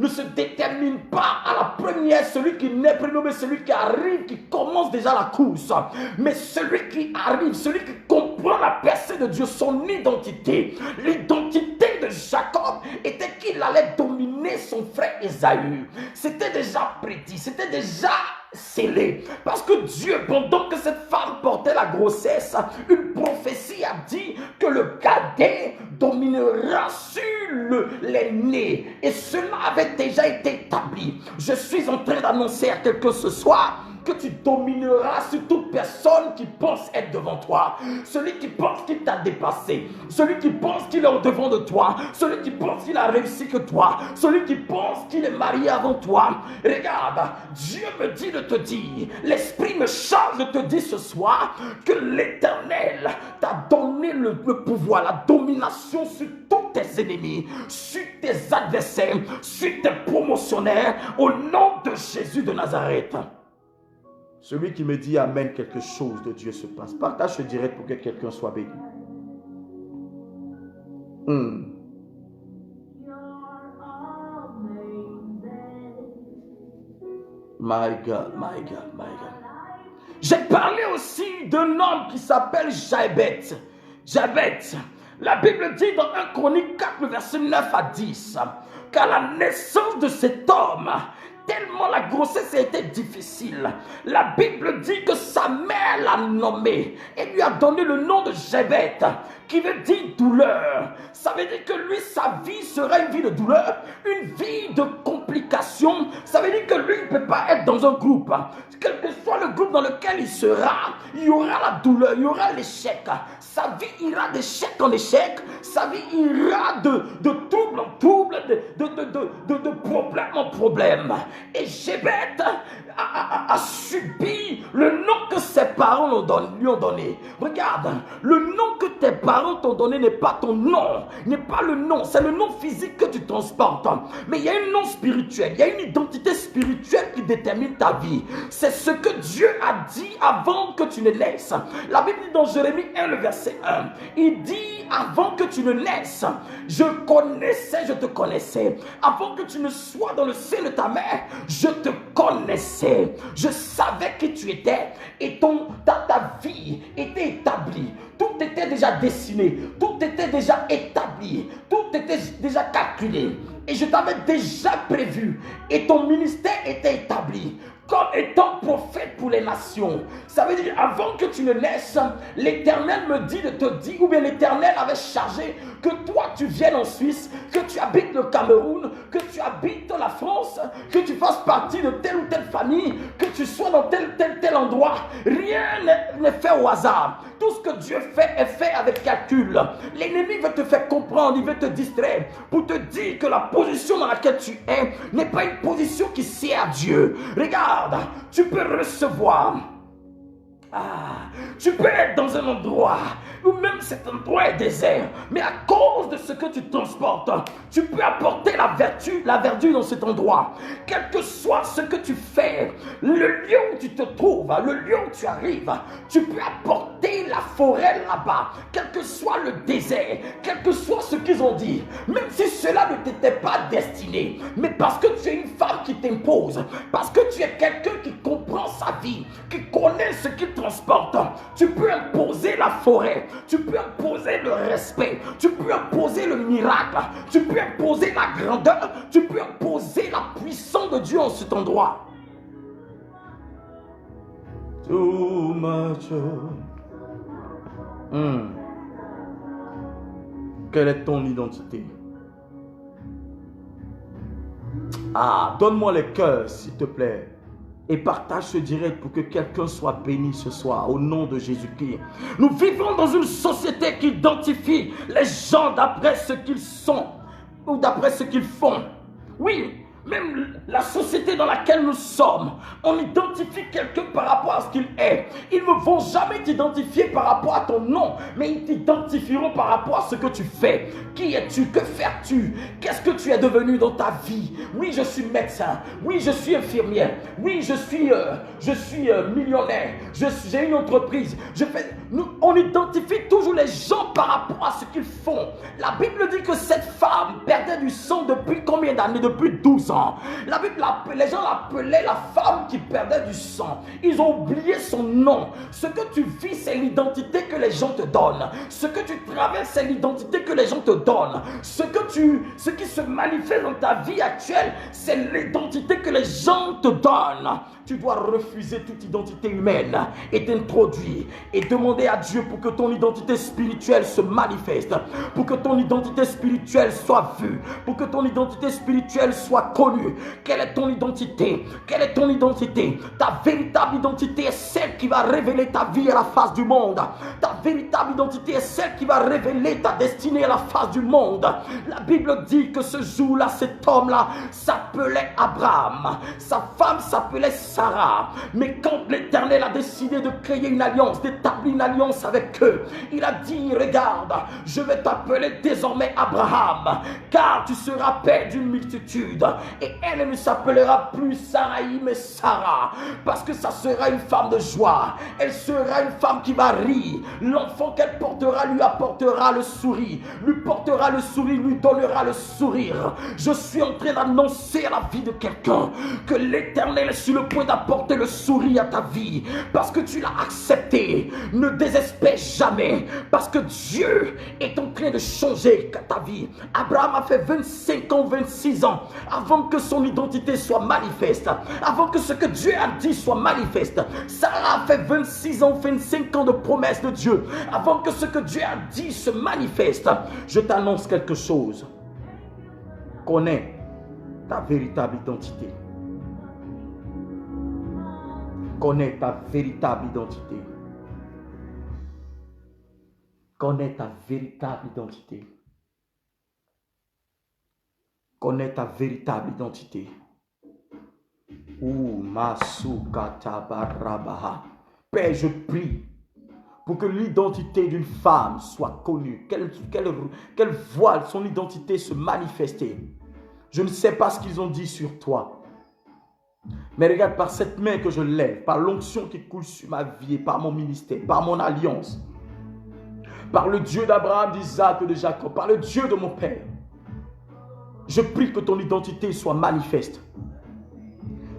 S1: se détermine pas à la première, celui qui naît premier, mais celui qui arrive, qui commence déjà la course. Mais celui qui arrive, celui qui comprend la percée de Dieu, son identité. L'identité de Jacob était qu'il allait dominer son frère Ésaü. C'était déjà prédit, c'était déjà scellé. Parce que Dieu, pendant que cette femme portait la grossesse, une prophétie a dit que le cadet dominera sur l'aîné. Et cela avait déjà été établi. Je suis en train d'annoncer à quelqu'un ce soir que tu domineras sur toute personne qui pense être devant toi. Celui qui pense qu'il t'a dépassé. Celui qui pense qu'il est au-devant de toi. Celui qui pense qu'il a réussi que toi. Celui qui pense qu'il est marié avant toi. Regarde, Dieu me dit de te dire, l'Esprit me charge de te dire ce soir que l'Éternel t'a donné le pouvoir, la domination sur tous tes ennemis, sur tes adversaires, sur tes promotionnaires, au nom de Jésus de Nazareth. Celui qui me dit Amen, quelque chose de Dieu se passe. Partage ce direct pour que quelqu'un soit béni. My God, my God, my God. J'ai parlé aussi d'un homme qui s'appelle Jabet. Jabet. La Bible dit dans 1 Chronique 4, le verset 9 à 10, qu'à la naissance de cet homme, tellement la grossesse a été difficile, la Bible dit que sa mère l'a nommé et lui a donné le nom de Jabet, qui veut dire douleur. Ça veut dire que lui, sa vie sera une vie de douleur, une vie de complications. Ça veut dire que lui, il ne peut pas être dans un groupe. Quel que soit le groupe dans lequel il sera, il y aura la douleur, il y aura l'échec. Sa vie ira d'échec en échec. Sa vie ira de trouble en trouble, de problème en problème. Et Jabet a subi le nom que ses parents lui ont donné. Regarde, le nom que tes parents t'ont donné n'est pas ton nom, n'est pas le nom, c'est le nom physique que tu transportes. Mais il y a un nom spirituel, il y a une identité spirituelle qui détermine ta vie. C'est ce que Dieu a dit avant que tu ne naisses. La Bible dit dans Jérémie 1, le verset 1, il dit avant que tu ne naisses, je te connaissais. Avant que tu ne sois dans le sein de ta mère, je te connaissais. Je savais qui tu étais et ta vie était établie. Tout était déjà dessiné, tout était déjà établi, tout était déjà calculé. Et je t'avais déjà prévu et ton ministère était établi comme étant prophète pour les nations. Ça veut dire, avant que tu ne naisses, l'Éternel me dit de te dire, ou bien l'Éternel avait chargé que toi tu viennes en Suisse, que tu habites le Cameroun, que tu habites la France, que tu fasses partie de telle ou telle famille, que tu sois dans tel endroit. Rien n'est fait au hasard. Tout ce que Dieu fait est fait avec calcul. L'ennemi veut te faire comprendre, il veut te distraire pour te dire que la position dans laquelle tu es n'est pas une position qui sert à Dieu. Regarde, tu peux recevoir. Tu peux être dans un endroit où même cet endroit est désert, mais à cause de ce que tu transportes, tu peux apporter la vertu dans cet endroit. Quel que soit ce que tu fais, le lieu où tu te trouves, le lieu où tu arrives, tu peux apporter la forêt là-bas, quel que soit le désert, quel que soit ce qu'ils ont dit, même si cela ne t'était pas destiné, mais parce que tu es une femme qui t'impose, parce que tu es quelqu'un qui comprend sa vie, qui connaît ce qu'il transporte, tu peux imposer la forêt, tu peux imposer le respect, tu peux imposer le miracle, tu peux imposer la grandeur, tu peux imposer la puissance de Dieu en cet endroit. Too much. Quelle est ton identité? Ah, donne-moi les cœurs, s'il te plaît. Et partage ce direct pour que quelqu'un soit béni ce soir, au nom de Jésus-Christ. Nous vivons dans une société qui identifie les gens d'après ce qu'ils sont ou d'après ce qu'ils font. Oui, même la société dans laquelle nous sommes, on identifie quelqu'un par rapport à ce qu'il est. Ils ne vont jamais t'identifier par rapport à ton nom, mais ils t'identifieront par rapport à ce que tu fais. Qui es-tu? Que fais-tu? Qu'est-ce que tu es devenu dans ta vie? Oui, je suis médecin. Oui, je suis infirmière. Oui, je suis millionnaire. J'ai une entreprise. On identifie toujours les gens par rapport à ce qu'ils font. La Bible dit que cette femme perdait du sang depuis combien d'années? Depuis 12 ans. Les gens l'appelaient la femme qui perdait du sang. Ils ont oublié son nom. Ce que tu vis, c'est l'identité que les gens te donnent. Ce que tu traverses, c'est l'identité que les gens te donnent. Ce qui se manifeste dans ta vie actuelle, c'est l'identité que les gens te donnent. Tu dois refuser toute identité humaine et t'introduire et demander à Dieu pour que ton identité spirituelle se manifeste, pour que ton identité spirituelle soit vue, pour que ton identité spirituelle soit connue. Quelle est ton identité? Quelle est ton identité? Ta véritable identité est celle qui va révéler ta vie à la face du monde. Ta véritable identité est celle qui va révéler ta destinée à la face du monde. La Bible dit que ce jour-là, cet homme-là s'appelait Abraham. Sa femme s'appelait Sarah. Mais quand l'Éternel a décidé de créer une alliance, d'établir une alliance avec eux, il a dit, regarde, je vais t'appeler désormais Abraham, car tu seras père d'une multitude. Et elle ne s'appellera plus Sarai, mais Sarah, parce que ça sera une femme de joie. Elle sera une femme qui va rire. L'enfant qu'elle portera lui apportera le sourire, lui portera le sourire, lui donnera le sourire. Je suis en train d'annoncer à la vie de quelqu'un que l'Éternel est sur le point d'apporter le sourire à ta vie, parce que tu l'as accepté. Ne désespère jamais, parce que Dieu est en train de changer ta vie. Abraham a fait 25 ans, 26 ans avant que son identité soit manifeste, avant que ce que Dieu a dit soit manifeste. Sarah a fait 26 ans, 25 ans de promesses de Dieu avant que ce que Dieu a dit se manifeste. Je t'annonce quelque chose. Connais ta véritable identité. Connais ta véritable identité. Connais ta véritable identité. Connais ta véritable identité. Père, je prie pour que l'identité d'une femme soit connue, qu'elle voie son identité se manifester. Je ne sais pas ce qu'ils ont dit sur toi, mais regarde, par cette main que je lève, par l'onction qui coule sur ma vie et par mon ministère, par mon alliance, par le Dieu d'Abraham, d'Isaac et de Jacob, par le Dieu de mon Père, je prie que ton identité soit manifeste.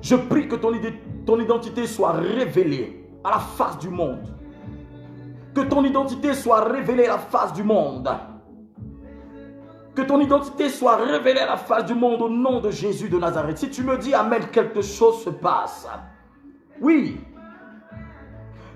S1: Je prie que ton identité soit révélée à la face du monde. Que ton identité soit révélée à la face du monde. Que ton identité soit révélée à la face du monde au nom de Jésus de Nazareth. Si tu me dis Amen, quelque chose se passe. Oui.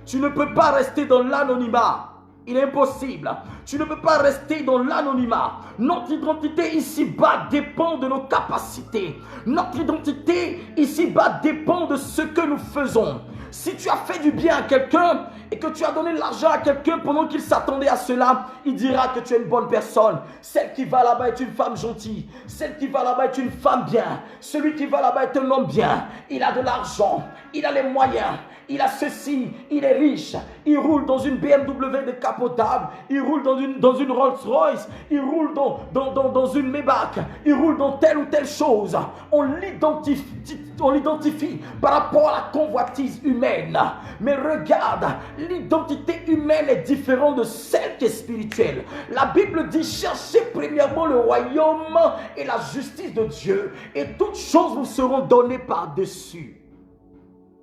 S1: Tu ne peux pas rester dans l'anonymat. Il est impossible. Tu ne peux pas rester dans l'anonymat. Notre identité ici-bas dépend de nos capacités. Notre identité ici-bas dépend de ce que nous faisons. Si tu as fait du bien à quelqu'un et que tu as donné de l'argent à quelqu'un pendant qu'il s'attendait à cela, il dira que tu es une bonne personne. Celle qui va là-bas est une femme gentille. Celle qui va là-bas est une femme bien. Celui qui va là-bas est un homme bien. Il a de l'argent. Il a les moyens. Il a ceci. Il est riche. Il roule dans une BMW décapotable. Il roule dans une Rolls-Royce. Il roule dans une Maybach. Il roule dans telle ou telle chose. On l'identifie par rapport à la convoitise humaine. Mais regarde, l'identité humaine est différente de celle qui est spirituelle. La Bible dit, cherchez premièrement le royaume et la justice de Dieu, et toutes choses vous seront données par-dessus.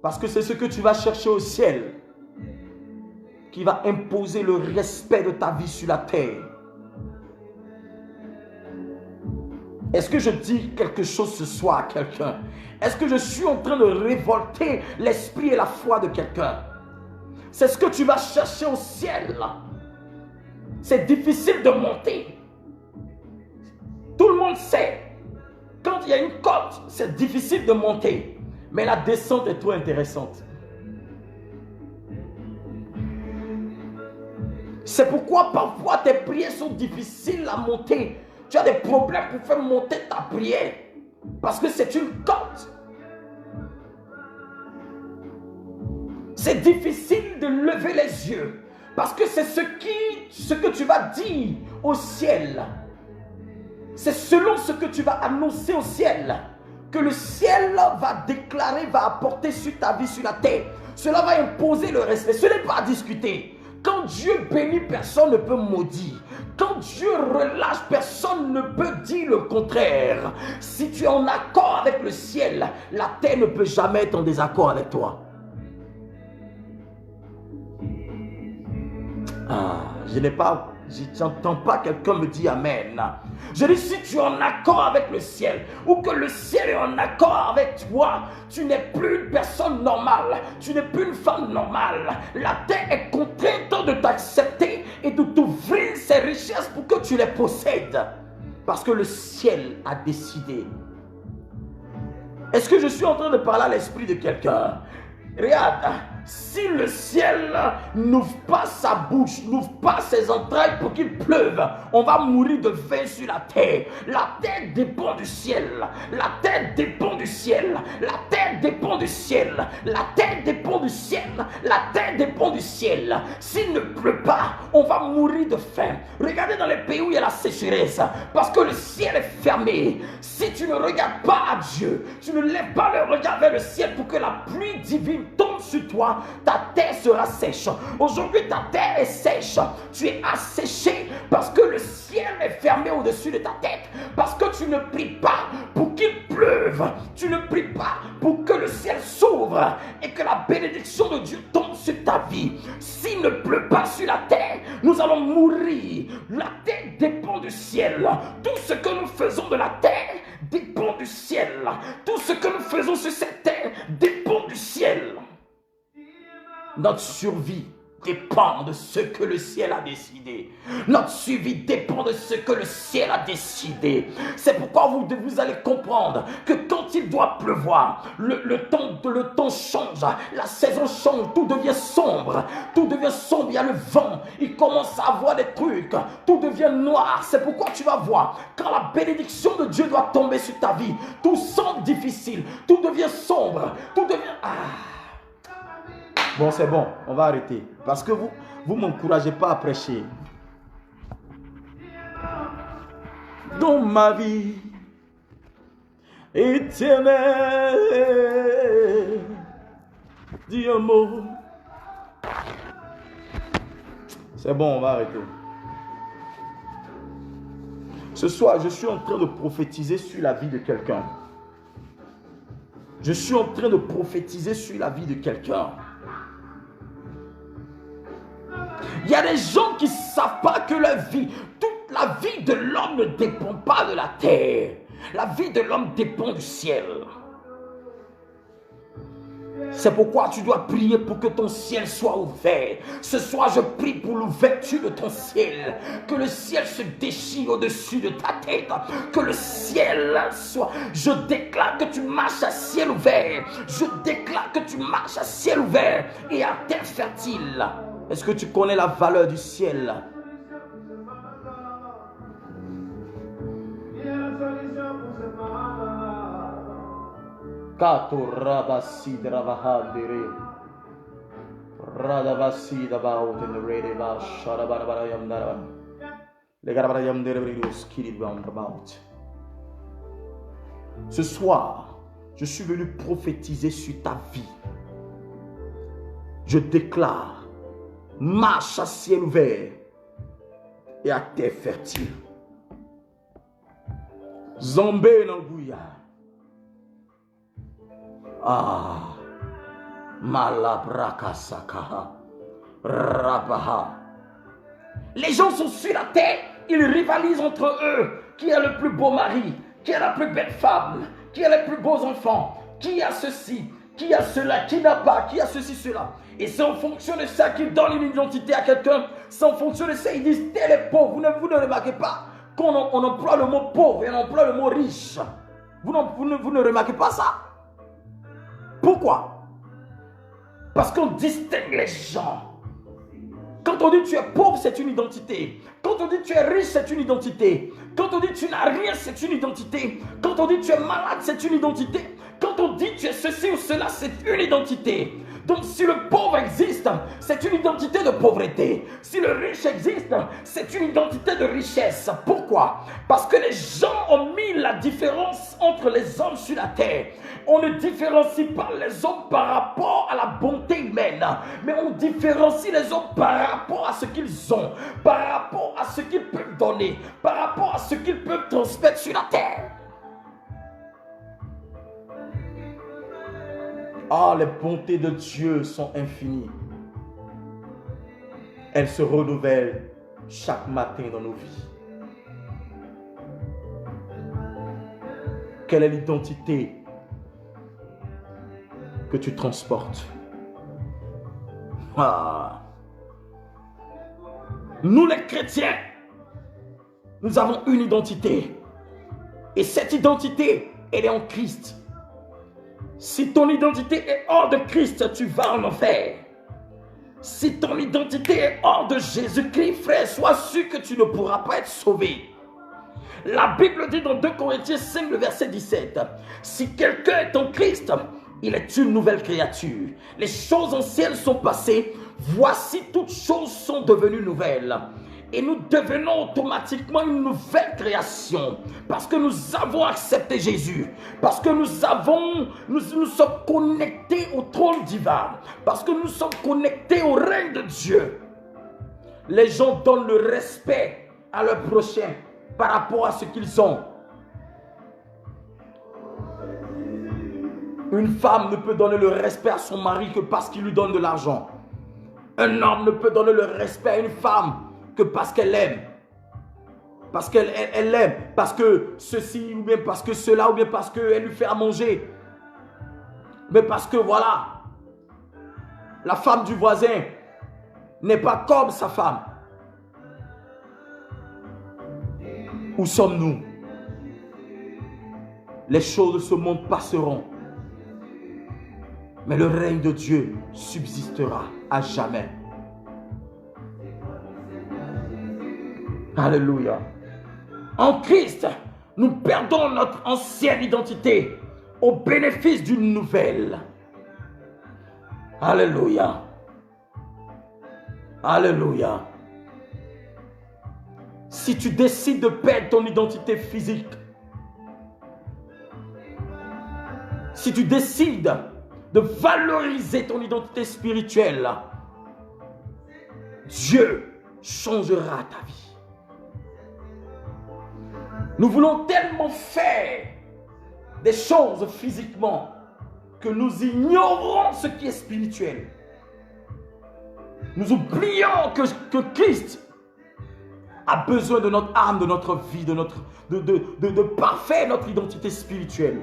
S1: Parce que c'est ce que tu vas chercher au ciel qui va imposer le respect de ta vie sur la terre. Est-ce que je dis quelque chose ce soir à quelqu'un? Est-ce que je suis en train de révolter l'esprit et la foi de quelqu'un? C'est ce que tu vas chercher au ciel. C'est difficile de monter. Tout le monde sait. Quand il y a une côte, c'est difficile de monter. Mais la descente est trop intéressante. C'est pourquoi parfois tes prières sont difficiles à monter. Tu as des problèmes pour faire monter ta prière. Parce que c'est une côte. C'est difficile de lever les yeux. Parce que c'est ce que tu vas dire au ciel. C'est selon ce que tu vas annoncer au ciel que le ciel va déclarer, va apporter sur ta vie, sur la terre. Cela va imposer le respect. Ce n'est pas à discuter. Quand Dieu bénit, personne ne peut maudire. Quand Dieu relâche, personne ne peut dire le contraire. Si tu es en accord avec le ciel, la terre ne peut jamais être en désaccord avec toi. J'entends pas quelqu'un me dire Amen. Je dis, si tu es en accord avec le ciel, ou que le ciel est en accord avec toi, tu n'es plus une personne normale, tu n'es plus une femme normale. La terre est contrainte de t'accepter et de t'ouvrir ses richesses pour que tu les possèdes. Parce que le ciel a décidé. Est-ce que je suis en train de parler à l'esprit de quelqu'un? Regarde, si le ciel n'ouvre pas sa bouche, n'ouvre pas ses entrailles pour qu'il pleuve, on va mourir de faim sur la terre. La terre dépend du ciel. La terre dépend du ciel. La terre dépend du ciel. La terre dépend du ciel. La terre dépend du ciel. S'il ne pleut pas, on va mourir de faim. Regardez dans les pays où il y a la sécheresse, parce que le ciel est fermé. Si tu ne regardes pas à Dieu, tu ne lèves pas le regard vers le ciel pour que la pluie divine tombe sur toi, ta terre sera sèche. Aujourd'hui, ta terre est sèche. Tu es asséché parce que le ciel est fermé au-dessus de ta tête. Parce que tu ne pries pas pour qu'il pleuve. Tu ne pries pas pour que le ciel s'ouvre et que la bénédiction de Dieu tombe sur ta vie. S'il ne pleut pas sur la terre, nous allons mourir. La terre dépend du ciel. Tout ce que nous faisons de la terre dépend du ciel. Tout ce que nous faisons sur cette terre dépend du ciel. Notre survie dépend de ce que le ciel a décidé. Notre survie dépend de ce que le ciel a décidé. C'est pourquoi vous allez comprendre que quand il doit pleuvoir, le temps change, la saison change, tout devient sombre. Tout devient sombre, il y a le vent, il commence à avoir des trucs, tout devient noir. C'est pourquoi tu vas voir, quand la bénédiction de Dieu doit tomber sur ta vie, tout semble difficile, tout devient sombre, tout devient... Bon, c'est bon, on va arrêter. Parce que vous ne m'encouragez pas à prêcher. Dans ma vie éternelle, dis un mot. C'est bon, on va arrêter. Ce soir, je suis en train de prophétiser sur la vie de quelqu'un. Je suis en train de prophétiser sur la vie de quelqu'un. Il y a des gens qui ne savent pas que leur vie, toute la vie de l'homme ne dépend pas de la terre. La vie de l'homme dépend du ciel. C'est pourquoi tu dois prier pour que ton ciel soit ouvert. Ce soir, je prie pour l'ouverture de ton ciel. Que le ciel se déchire au-dessus de ta tête. Que le ciel soit... Je déclare que tu marches à ciel ouvert. Je déclare que tu marches à ciel ouvert et à terre fertile. Est-ce que tu connais la valeur du ciel? Ce soir, je suis venu prophétiser sur ta vie. Je déclare marche à ciel ouvert et à terre fertile. Zombé Nangouya. Malabrakasaka. Rabaha. Les gens sont sur la terre, ils rivalisent entre eux. Qui a le plus beau mari? Qui a la plus belle femme? Qui a les plus beaux enfants? Qui a ceci? Qui a cela? Qui n'a pas? Qui a ceci, cela? Et c'est en fonction de ça qu'ils donnent une identité à quelqu'un. C'est en fonction de ça ils disent tel est pauvre. Vous ne remarquez pas qu'on emploie le mot pauvre et on emploie le mot riche. Vous ne remarquez pas ça? Pourquoi? Parce qu'on distingue les gens. Quand on dit tu es pauvre, c'est une identité. Quand on dit tu es riche, c'est une identité. Quand on dit tu n'as rien, c'est une identité. Quand on dit tu es malade, c'est une identité. Quand on dit tu es ceci ou cela, c'est une identité. Donc si le pauvre existe, c'est une identité de pauvreté. Si le riche existe, c'est une identité de richesse. Pourquoi? Parce que les gens ont mis la différence entre les hommes sur la terre. On ne différencie pas les hommes par rapport à la bonté humaine, mais on différencie les hommes par rapport à ce qu'ils ont, par rapport à ce qu'ils peuvent donner, par rapport à ce qu'ils peuvent transmettre sur la terre. Ah, les bontés de Dieu sont infinies. Elles se renouvellent chaque matin dans nos vies. Quelle est l'identité que tu transportes? Ah. Nous les chrétiens, nous avons une identité. Et cette identité, elle est en Christ. Si ton identité est hors de Christ, tu vas en enfer. Si ton identité est hors de Jésus-Christ, frère, sois sûr que tu ne pourras pas être sauvé. La Bible dit dans 2 Corinthiens 5, le verset 17, si quelqu'un est en Christ, il est une nouvelle créature. Les choses anciennes sont passées, voici toutes choses sont devenues nouvelles. Et nous devenons automatiquement une nouvelle création. Parce que nous avons accepté Jésus. Parce que nous sommes connectés au trône divin. Parce que nous sommes connectés au règne de Dieu. Les gens donnent le respect à leur prochain par rapport à ce qu'ils sont. Une femme ne peut donner le respect à son mari que parce qu'il lui donne de l'argent. Un homme ne peut donner le respect à une femme que parce qu'elle aime. Parce qu'elle l'aime. Parce que ceci, ou bien parce que cela, ou bien parce qu'elle lui fait à manger. Mais parce que voilà, la femme du voisin n'est pas comme sa femme. Où sommes-nous? Les choses de ce monde passeront. Mais le règne de Dieu subsistera à jamais. Alléluia. En Christ, nous perdons notre ancienne identité au bénéfice d'une nouvelle. Alléluia. Alléluia. Si tu décides de perdre ton identité physique, si tu décides de valoriser ton identité spirituelle, Dieu changera ta vie. Nous voulons tellement faire des choses physiquement que nous ignorons ce qui est spirituel. Nous oublions que Christ a besoin de notre âme, de notre vie, de parfaire notre identité spirituelle.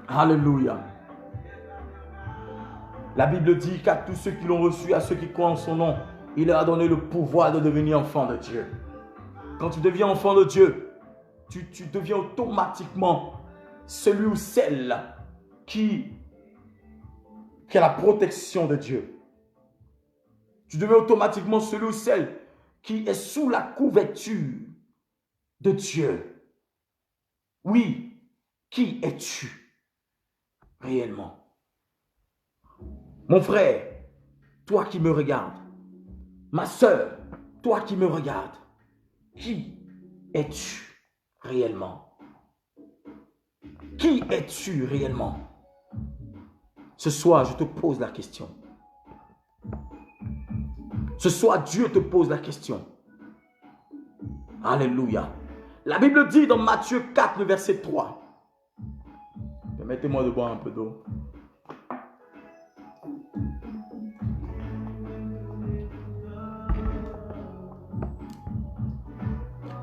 S1: Alléluia. La Bible dit qu'à tous ceux qui l'ont reçu, à ceux qui croient en son nom, il leur a donné le pouvoir de devenir enfants de Dieu. Quand tu deviens enfant de Dieu, tu deviens automatiquement celui ou celle qui a la protection de Dieu. Tu deviens automatiquement celui ou celle qui est sous la couverture de Dieu. Oui, qui es-tu réellement? Mon frère, toi qui me regardes, ma soeur, toi qui me regardes, qui es-tu réellement? Qui es-tu réellement? Ce soir, je te pose la question. Ce soir, Dieu te pose la question. Alléluia. La Bible dit dans Matthieu 4, le verset 3. Permettez-moi de boire un peu d'eau.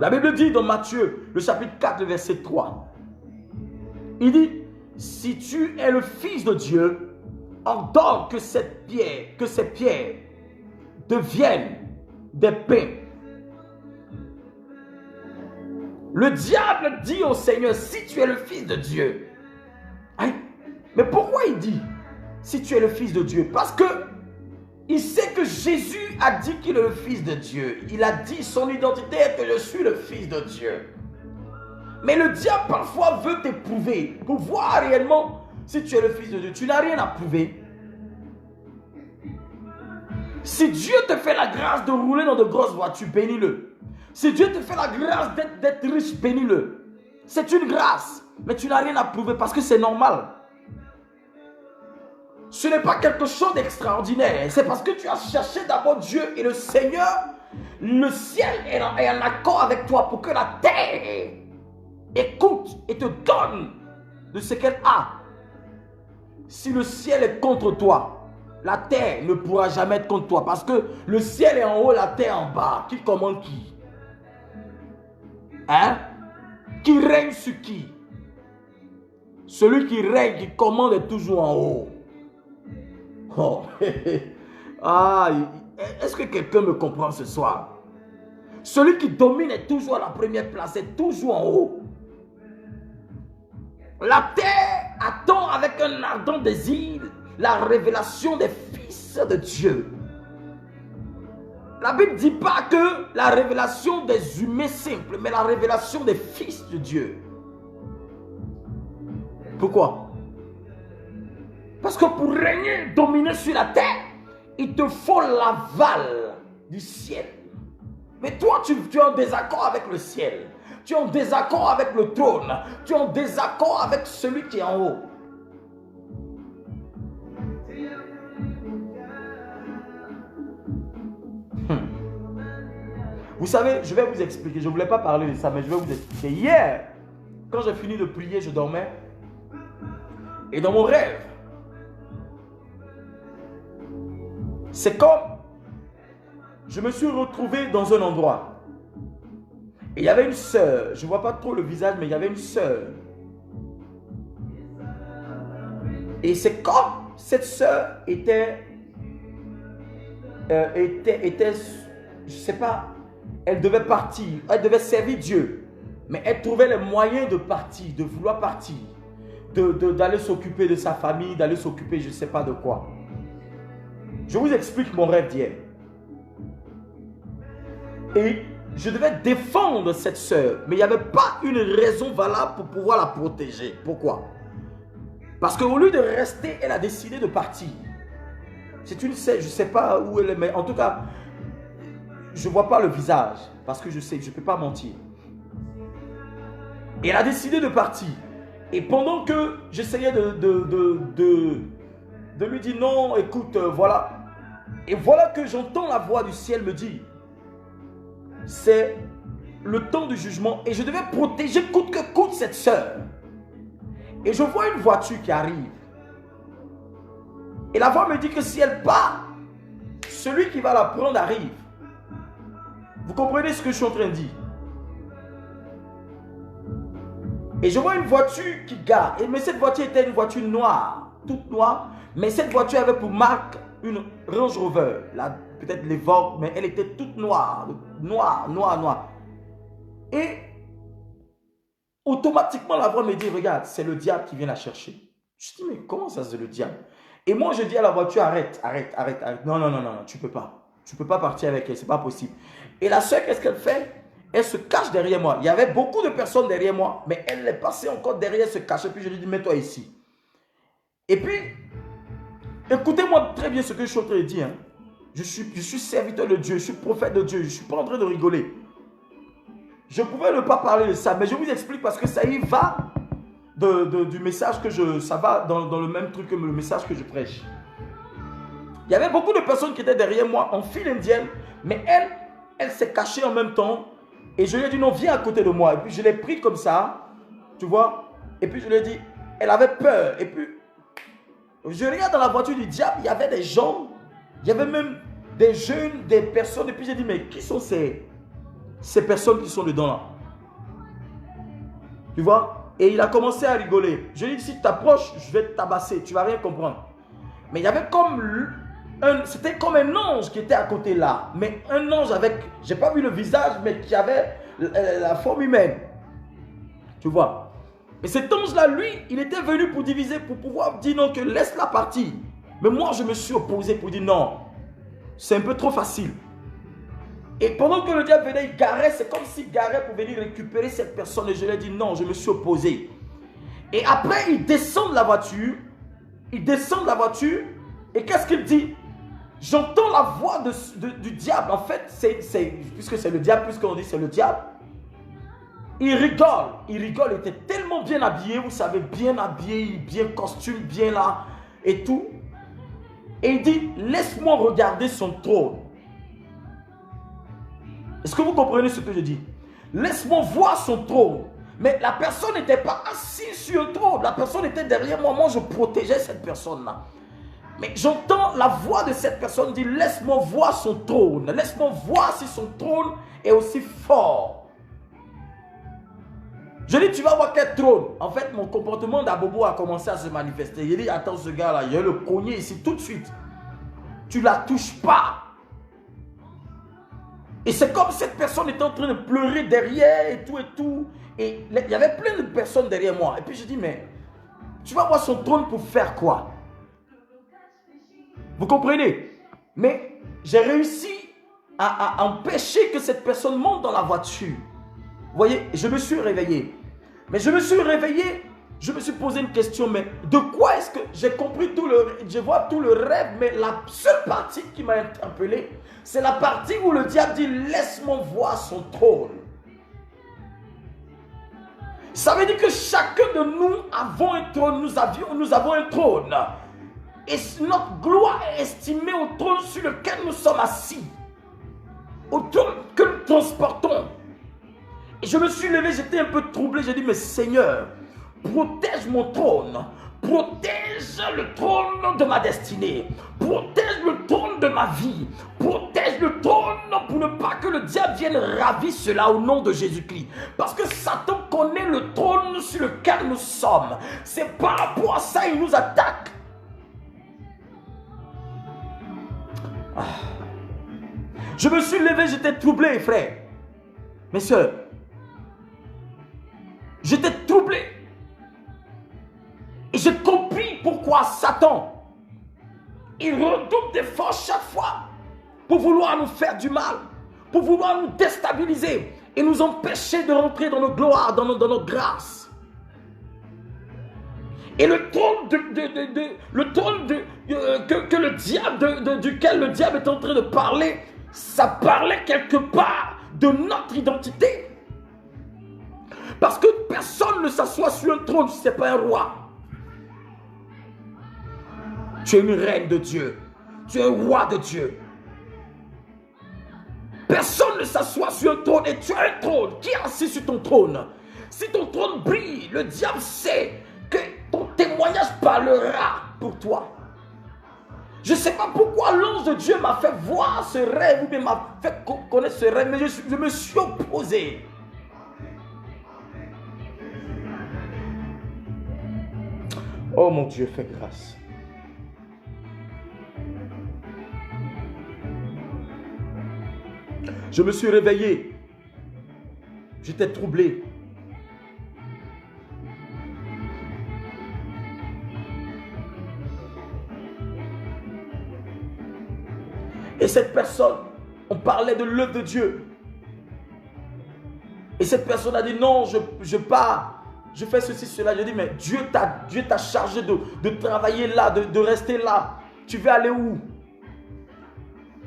S1: La Bible dit dans Matthieu, le chapitre 4, le verset 3. Il dit, si tu es le Fils de Dieu, ordonne que ces pierres deviennent des pains. Le diable dit au Seigneur, si tu es le Fils de Dieu. Aïe. Mais pourquoi il dit, si tu es le Fils de Dieu? Parce que il sait que Jésus a dit qu'il est le Fils de Dieu. Il a dit, son identité est que je suis le Fils de Dieu. Mais le diable parfois veut t'éprouver pour voir réellement si tu es le Fils de Dieu. Tu n'as rien à prouver. Si Dieu te fait la grâce de rouler dans de grosses voitures, bénis-le. Si Dieu te fait la grâce d'être riche, bénis-le. C'est une grâce, mais tu n'as rien à prouver parce que c'est normal. Ce n'est pas quelque chose d'extraordinaire. C'est parce que tu as cherché d'abord Dieu et le Seigneur. Le ciel est en accord avec toi pour que la terre écoute et te donne de ce qu'elle a. Si le ciel est contre toi, la terre ne pourra jamais être contre toi. Parce que le ciel est en haut, la terre en bas. Qui commande qui? Hein? Qui règne sur qui? Celui qui règne, qui commande est toujours en haut. Oh. Ah, est-ce que quelqu'un me comprend ce soir? Celui qui domine est toujours à la première place, est toujours en haut. La terre attend avec un ardent désir la révélation des fils de Dieu. La Bible ne dit pas que la révélation des humains simples, mais la révélation des fils de Dieu. Pourquoi? Parce que pour régner, dominer sur la terre, il te faut l'aval du ciel. Mais toi, tu es en désaccord avec le ciel. Tu es en désaccord avec le trône. Tu es en désaccord avec celui qui est en haut. Vous savez, je vais vous expliquer. Je ne voulais pas parler de ça, mais je vais vous expliquer. Hier, quand j'ai fini de prier, je dormais. Et dans mon rêve, c'est comme je me suis retrouvé dans un endroit. Et il y avait une sœur. Je ne vois pas trop le visage, mais il y avait une sœur. Et c'est comme cette sœur était, je ne sais pas, elle devait partir, elle devait servir Dieu. Mais elle trouvait les moyens de partir, de vouloir partir. D'aller s'occuper de sa famille, d'aller s'occuper je ne sais pas de quoi. Je vous explique mon rêve d'hier. Et je devais défendre cette sœur, mais il n'y avait pas une raison valable pour pouvoir la protéger. Pourquoi? Parce qu'au lieu de rester, elle a décidé de partir. C'est une sœur, je ne sais pas où elle est, mais en tout cas, je ne vois pas le visage, parce que je sais que je ne peux pas mentir. Et elle a décidé de partir. Et pendant que j'essayais de lui dire non, écoute, voilà. Et voilà que j'entends la voix du ciel me dire, c'est le temps du jugement et je devais protéger coûte que coûte cette sœur. Et je vois une voiture qui arrive. Et la voix me dit que si elle part, celui qui va la prendre arrive. Vous comprenez ce que je suis en train de dire? Et je vois une voiture qui gare. Mais cette voiture était une voiture noire, toute noire. Mais cette voiture avait pour marque une Range Rover. Peut-être l'Evoque, mais elle était toute noire. Noire. Et automatiquement, la voix me dit, regarde, c'est le diable qui vient la chercher. Je dis, mais comment ça, c'est le diable? Et moi, je dis à la voiture, arrête. Non, tu peux pas. Tu peux pas partir avec elle, c'est pas possible. Et la soeur, qu'est-ce qu'elle fait? Elle se cache derrière moi. Il y avait beaucoup de personnes derrière moi, mais elle est passée encore derrière, se cacher. Puis je lui dis, mets-toi ici. Et puis, écoutez-moi très bien ce que je suis en train de dire. Hein. Je suis serviteur de Dieu, je suis prophète de Dieu. Je ne suis pas en train de rigoler. Je pouvais ne pas parler de ça, mais je vous explique parce que ça y va du message que ça va dans le même truc que le message que je prêche. Il y avait beaucoup de personnes qui étaient derrière moi en file indienne, mais elle s'est cachée en même temps. Et je lui ai dit non, viens à côté de moi. Et puis je l'ai pris comme ça, tu vois. Et puis je lui ai dit, elle avait peur. Et puis je regarde dans la voiture du diable, il y avait des gens, il y avait même des jeunes, des personnes. Et puis j'ai dit, mais qui sont ces personnes qui sont dedans là? Tu vois? Et il a commencé à rigoler. Je lui ai dit, si tu t'approches, je vais te tabasser, tu ne vas rien comprendre. Mais il y avait comme c'était comme un ange qui était à côté là. Mais un ange avec, j'ai pas vu le visage, mais qui avait la forme humaine. Tu vois. Et cet ange-là, lui, il était venu pour diviser, pour pouvoir dire non, que laisse-la partir. Mais moi, je me suis opposé pour dire non, c'est un peu trop facile. Et pendant que le diable venait, il garait, c'est comme s'il garait pour venir récupérer cette personne. Et je lui ai dit non, je me suis opposé. Et après, il descend de la voiture. Il descend de la voiture. Et qu'est-ce qu'il dit? J'entends la voix du diable. En fait, puisque c'est le diable, puisqu'on dit c'est le diable. Il rigole. Il rigole. Il était tellement bien habillé. Vous savez, bien habillé, bien costume, bien là. Et tout. Et il dit, laisse-moi regarder son trône. Est-ce que vous comprenez ce que je dis? Laisse-moi voir son trône. Mais la personne n'était pas assise sur un trône. La personne était derrière moi. Moi, je protégeais cette personne-là. Mais j'entends la voix de cette personne dire, laisse-moi voir son trône. Laisse-moi voir si son trône est aussi fort. Je dis, tu vas voir quel trône. En fait, mon comportement d'Abobo a commencé à se manifester. Il dit, attends, ce gars-là, il va le cogner ici tout de suite. Tu ne la touches pas. Et c'est comme cette personne était en train de pleurer derrière et tout et tout. Et il y avait plein de personnes derrière moi. Et puis je dis, mais tu vas voir son trône pour faire quoi? Vous comprenez? Mais j'ai réussi à empêcher que cette personne monte dans la voiture. Vous voyez, je me suis réveillé. Mais je me suis réveillé, je me suis posé une question, mais de quoi est-ce que j'ai compris tout le... Je vois tout le rêve, mais la seule partie qui m'a interpellé, c'est la partie où le diable dit, laisse-moi voir son trône. Ça veut dire que chacun de nous avons un trône, nous avons un trône. Et notre gloire est estimée au trône sur lequel nous sommes assis. Au trône que nous transportons. Et je me suis levé, j'étais un peu troublé. J'ai dit, mais Seigneur, protège mon trône. Protège le trône de ma destinée. Protège le trône de ma vie. Protège le trône pour ne pas que le diable vienne ravir cela au nom de Jésus-Christ. Parce que Satan connaît le trône sur lequel nous sommes. C'est par rapport à ça qu'il nous attaque. Je me suis levé, j'étais troublé, frère. Mes soeurs, j'étais troublé. Et j'ai compris pourquoi Satan, il redouble d'efforts chaque fois pour vouloir nous faire du mal, pour vouloir nous déstabiliser et nous empêcher de rentrer dans nos gloires, dans notre grâce. Et le trône, que le diable, duquel le diable est en train de parler, ça parlait quelque part de notre identité. Parce que personne ne s'assoit sur un trône si ce n'est pas un roi. Tu es une reine de Dieu. Tu es un roi de Dieu. Personne ne s'assoit sur un trône et tu as un trône. Qui est assis sur ton trône? Si ton trône brille, le diable sait que ton témoignage parlera pour toi. Je ne sais pas pourquoi l'ange de Dieu m'a fait voir ce rêve ou bien m'a fait connaître ce rêve, mais je me suis opposé. Oh mon Dieu, fais grâce. Je me suis réveillé. J'étais troublé. Et cette personne, on parlait de l'œuvre de Dieu. Et cette personne a dit non, je pars. Je fais ceci, cela. Je dis mais Dieu t'a chargé de travailler là, de rester là. Tu veux aller où?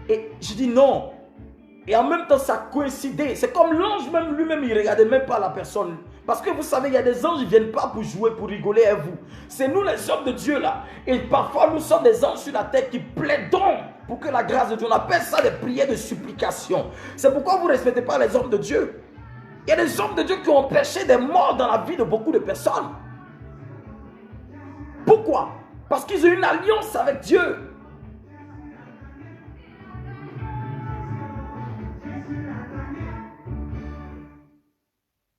S1: Et je dis non. Et en même temps, ça coïncidait. C'est comme l'ange même lui-même, il ne regardait même pas la personne. Parce que vous savez, il y a des anges, ils ne viennent pas pour jouer, pour rigoler à vous. C'est nous les hommes de Dieu là. Et parfois, nous sommes des anges sur la terre qui plaidons pour que la grâce de Dieu, on appelle ça des prières de supplication. C'est pourquoi vous ne respectez pas les hommes de Dieu. Il y a des hommes de Dieu qui ont empêché des morts dans la vie de beaucoup de personnes. Pourquoi? Parce qu'ils ont une alliance avec Dieu.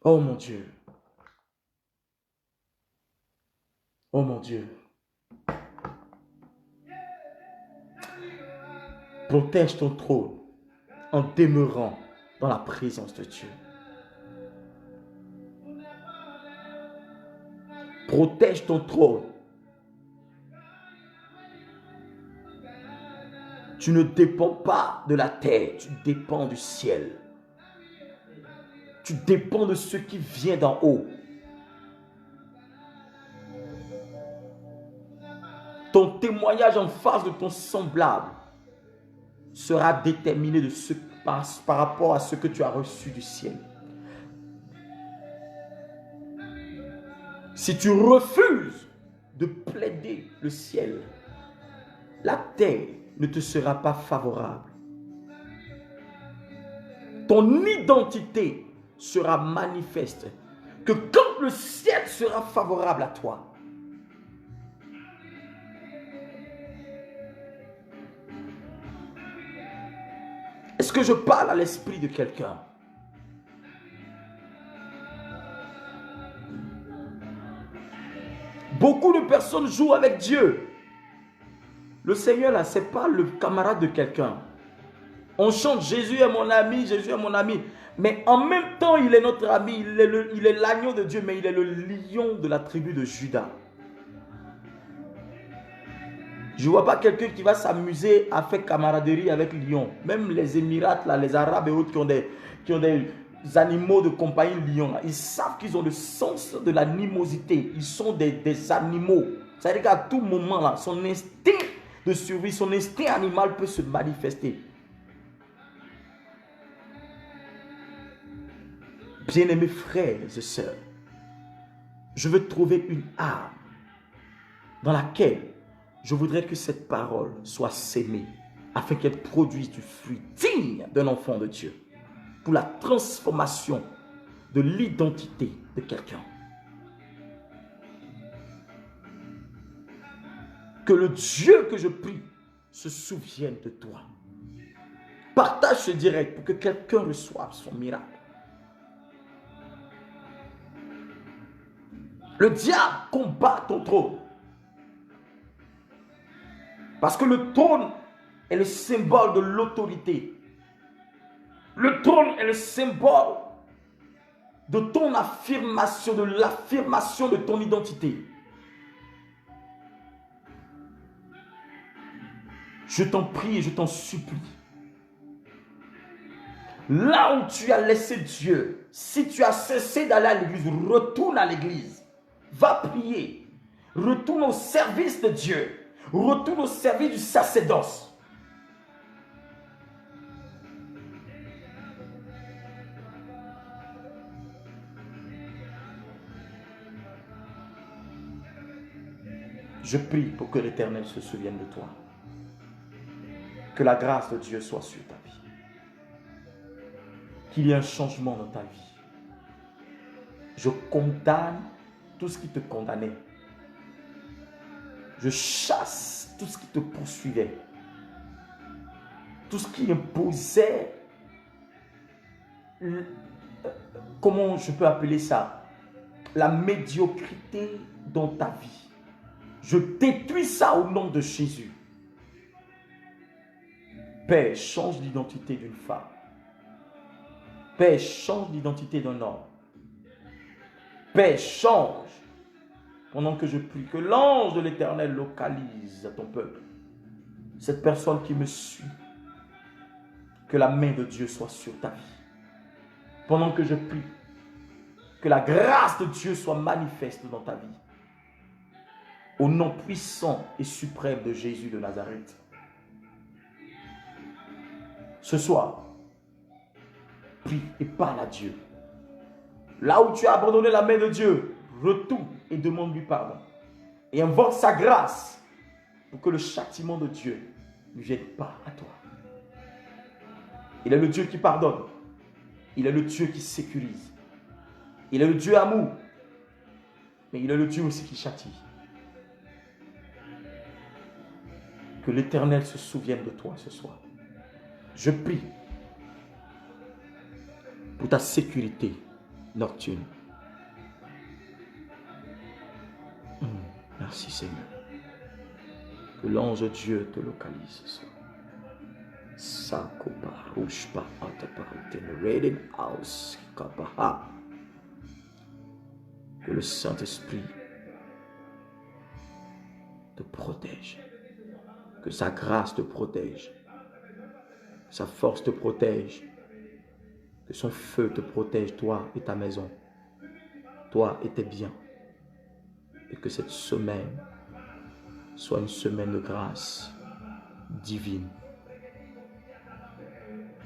S1: Oh mon Dieu. Oh mon Dieu. Protège ton trône en demeurant dans la présence de Dieu. Protège ton trône. Tu ne dépends pas de la terre, tu dépends du ciel. Tu dépends de ce qui vient d'en haut. Ton témoignage en face de ton semblable sera déterminé par rapport à ce que tu as reçu du ciel. Si tu refuses de plaider le ciel, la terre ne te sera pas favorable. Ton identité sera manifeste que quand le ciel sera favorable à toi. Est-ce que je parle à l'esprit de quelqu'un? Beaucoup de personnes jouent avec Dieu. Le Seigneur, là, ce n'est pas le camarade de quelqu'un. On chante Jésus est mon ami, Jésus est mon ami. Mais en même temps, il est notre ami. Il est l'agneau de Dieu, mais il est le lion de la tribu de Juda. Je ne vois pas quelqu'un qui va s'amuser à faire camaraderie avec lion. Même les Émirats, là, les Arabes et autres qui ont des animaux de compagnie lions, là, ils savent qu'ils ont le sens de l'animosité. Ils sont des animaux. C'est-à-dire qu'à tout moment, là, son instinct de survie, son instinct animal peut se manifester. Bien-aimés frères et sœurs, je veux trouver une âme dans laquelle je voudrais que cette parole soit sémée afin qu'elle produise du fruit digne d'un enfant de Dieu pour la transformation de l'identité de quelqu'un. Que le Dieu que je prie se souvienne de toi. Partage ce direct pour que quelqu'un reçoive son miracle. Le diable combat ton trône. Parce que le trône est le symbole de l'autorité. Le trône est le symbole de ton affirmation, de l'affirmation de ton identité. Je t'en prie et je t'en supplie. Là où tu as laissé Dieu, si tu as cessé d'aller à l'église, retourne à l'église. Va prier. Retourne au service de Dieu. Retourne au service du sacerdoce. Je prie pour que l'Éternel se souvienne de toi. Que la grâce de Dieu soit sur ta vie. Qu'il y ait un changement dans ta vie. Je condamne tout ce qui te condamnait. Je chasse tout ce qui te poursuivait. Tout ce qui imposait, comment je peux appeler ça, la médiocrité dans ta vie. Je détruis ça au nom de Jésus. Père, change l'identité d'une femme. Père, change l'identité d'un homme. Père, change. Pendant que je prie, que l'ange de l'Éternel localise ton peuple. Cette personne qui me suit. Que la main de Dieu soit sur ta vie. Pendant que je prie, que la grâce de Dieu soit manifeste dans ta vie. Au nom puissant et suprême de Jésus de Nazareth. Ce soir, prie et parle à Dieu. Là où tu as abandonné la main de Dieu, retourne et demande-lui pardon. Et invoque sa grâce pour que le châtiment de Dieu ne vienne pas à toi. Il est le Dieu qui pardonne. Il est le Dieu qui sécurise. Il est le Dieu amour. Mais il est le Dieu aussi qui châtie. Que l'Éternel se souvienne de toi ce soir. Je prie pour ta sécurité nocturne. Merci Seigneur. Que l'ange de Dieu te localise ce soir. Sakopa rushpa ataparutenerating house kapaha. Que le Saint-Esprit te protège. Que sa grâce te protège. Que sa force te protège. Que son feu te protège, toi et ta maison. Toi et tes biens. Et que cette semaine soit une semaine de grâce divine.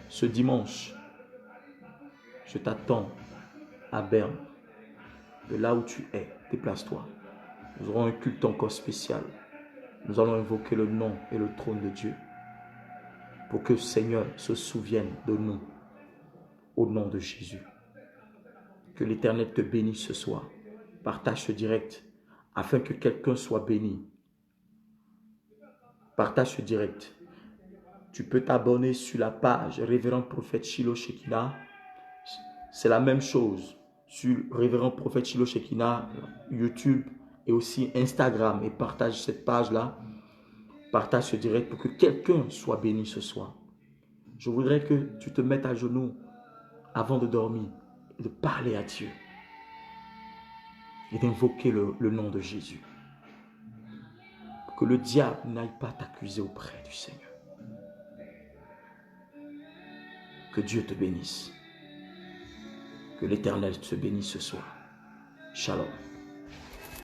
S1: Ce dimanche, je t'attends à Berne. De là où tu es, déplace-toi. Nous aurons un culte encore spécial. Nous allons invoquer le nom et le trône de Dieu pour que le Seigneur se souvienne de nous au nom de Jésus. Que l'Éternel te bénisse ce soir. Partage ce direct afin que quelqu'un soit béni. Partage ce direct. Tu peux t'abonner sur la page Révérend Prophète Shiloh Shekinah. C'est la même chose sur Révérend Prophète Shiloh Shekinah, YouTube et aussi Instagram. Et partage cette page-là. Partage ce direct pour que quelqu'un soit béni ce soir. Je voudrais que tu te mettes à genoux avant de dormir et de parler à Dieu et d'invoquer le nom de Jésus. Pour que le diable n'aille pas t'accuser auprès du Seigneur. Que Dieu te bénisse. Que l'Éternel te bénisse ce soir. Shalom.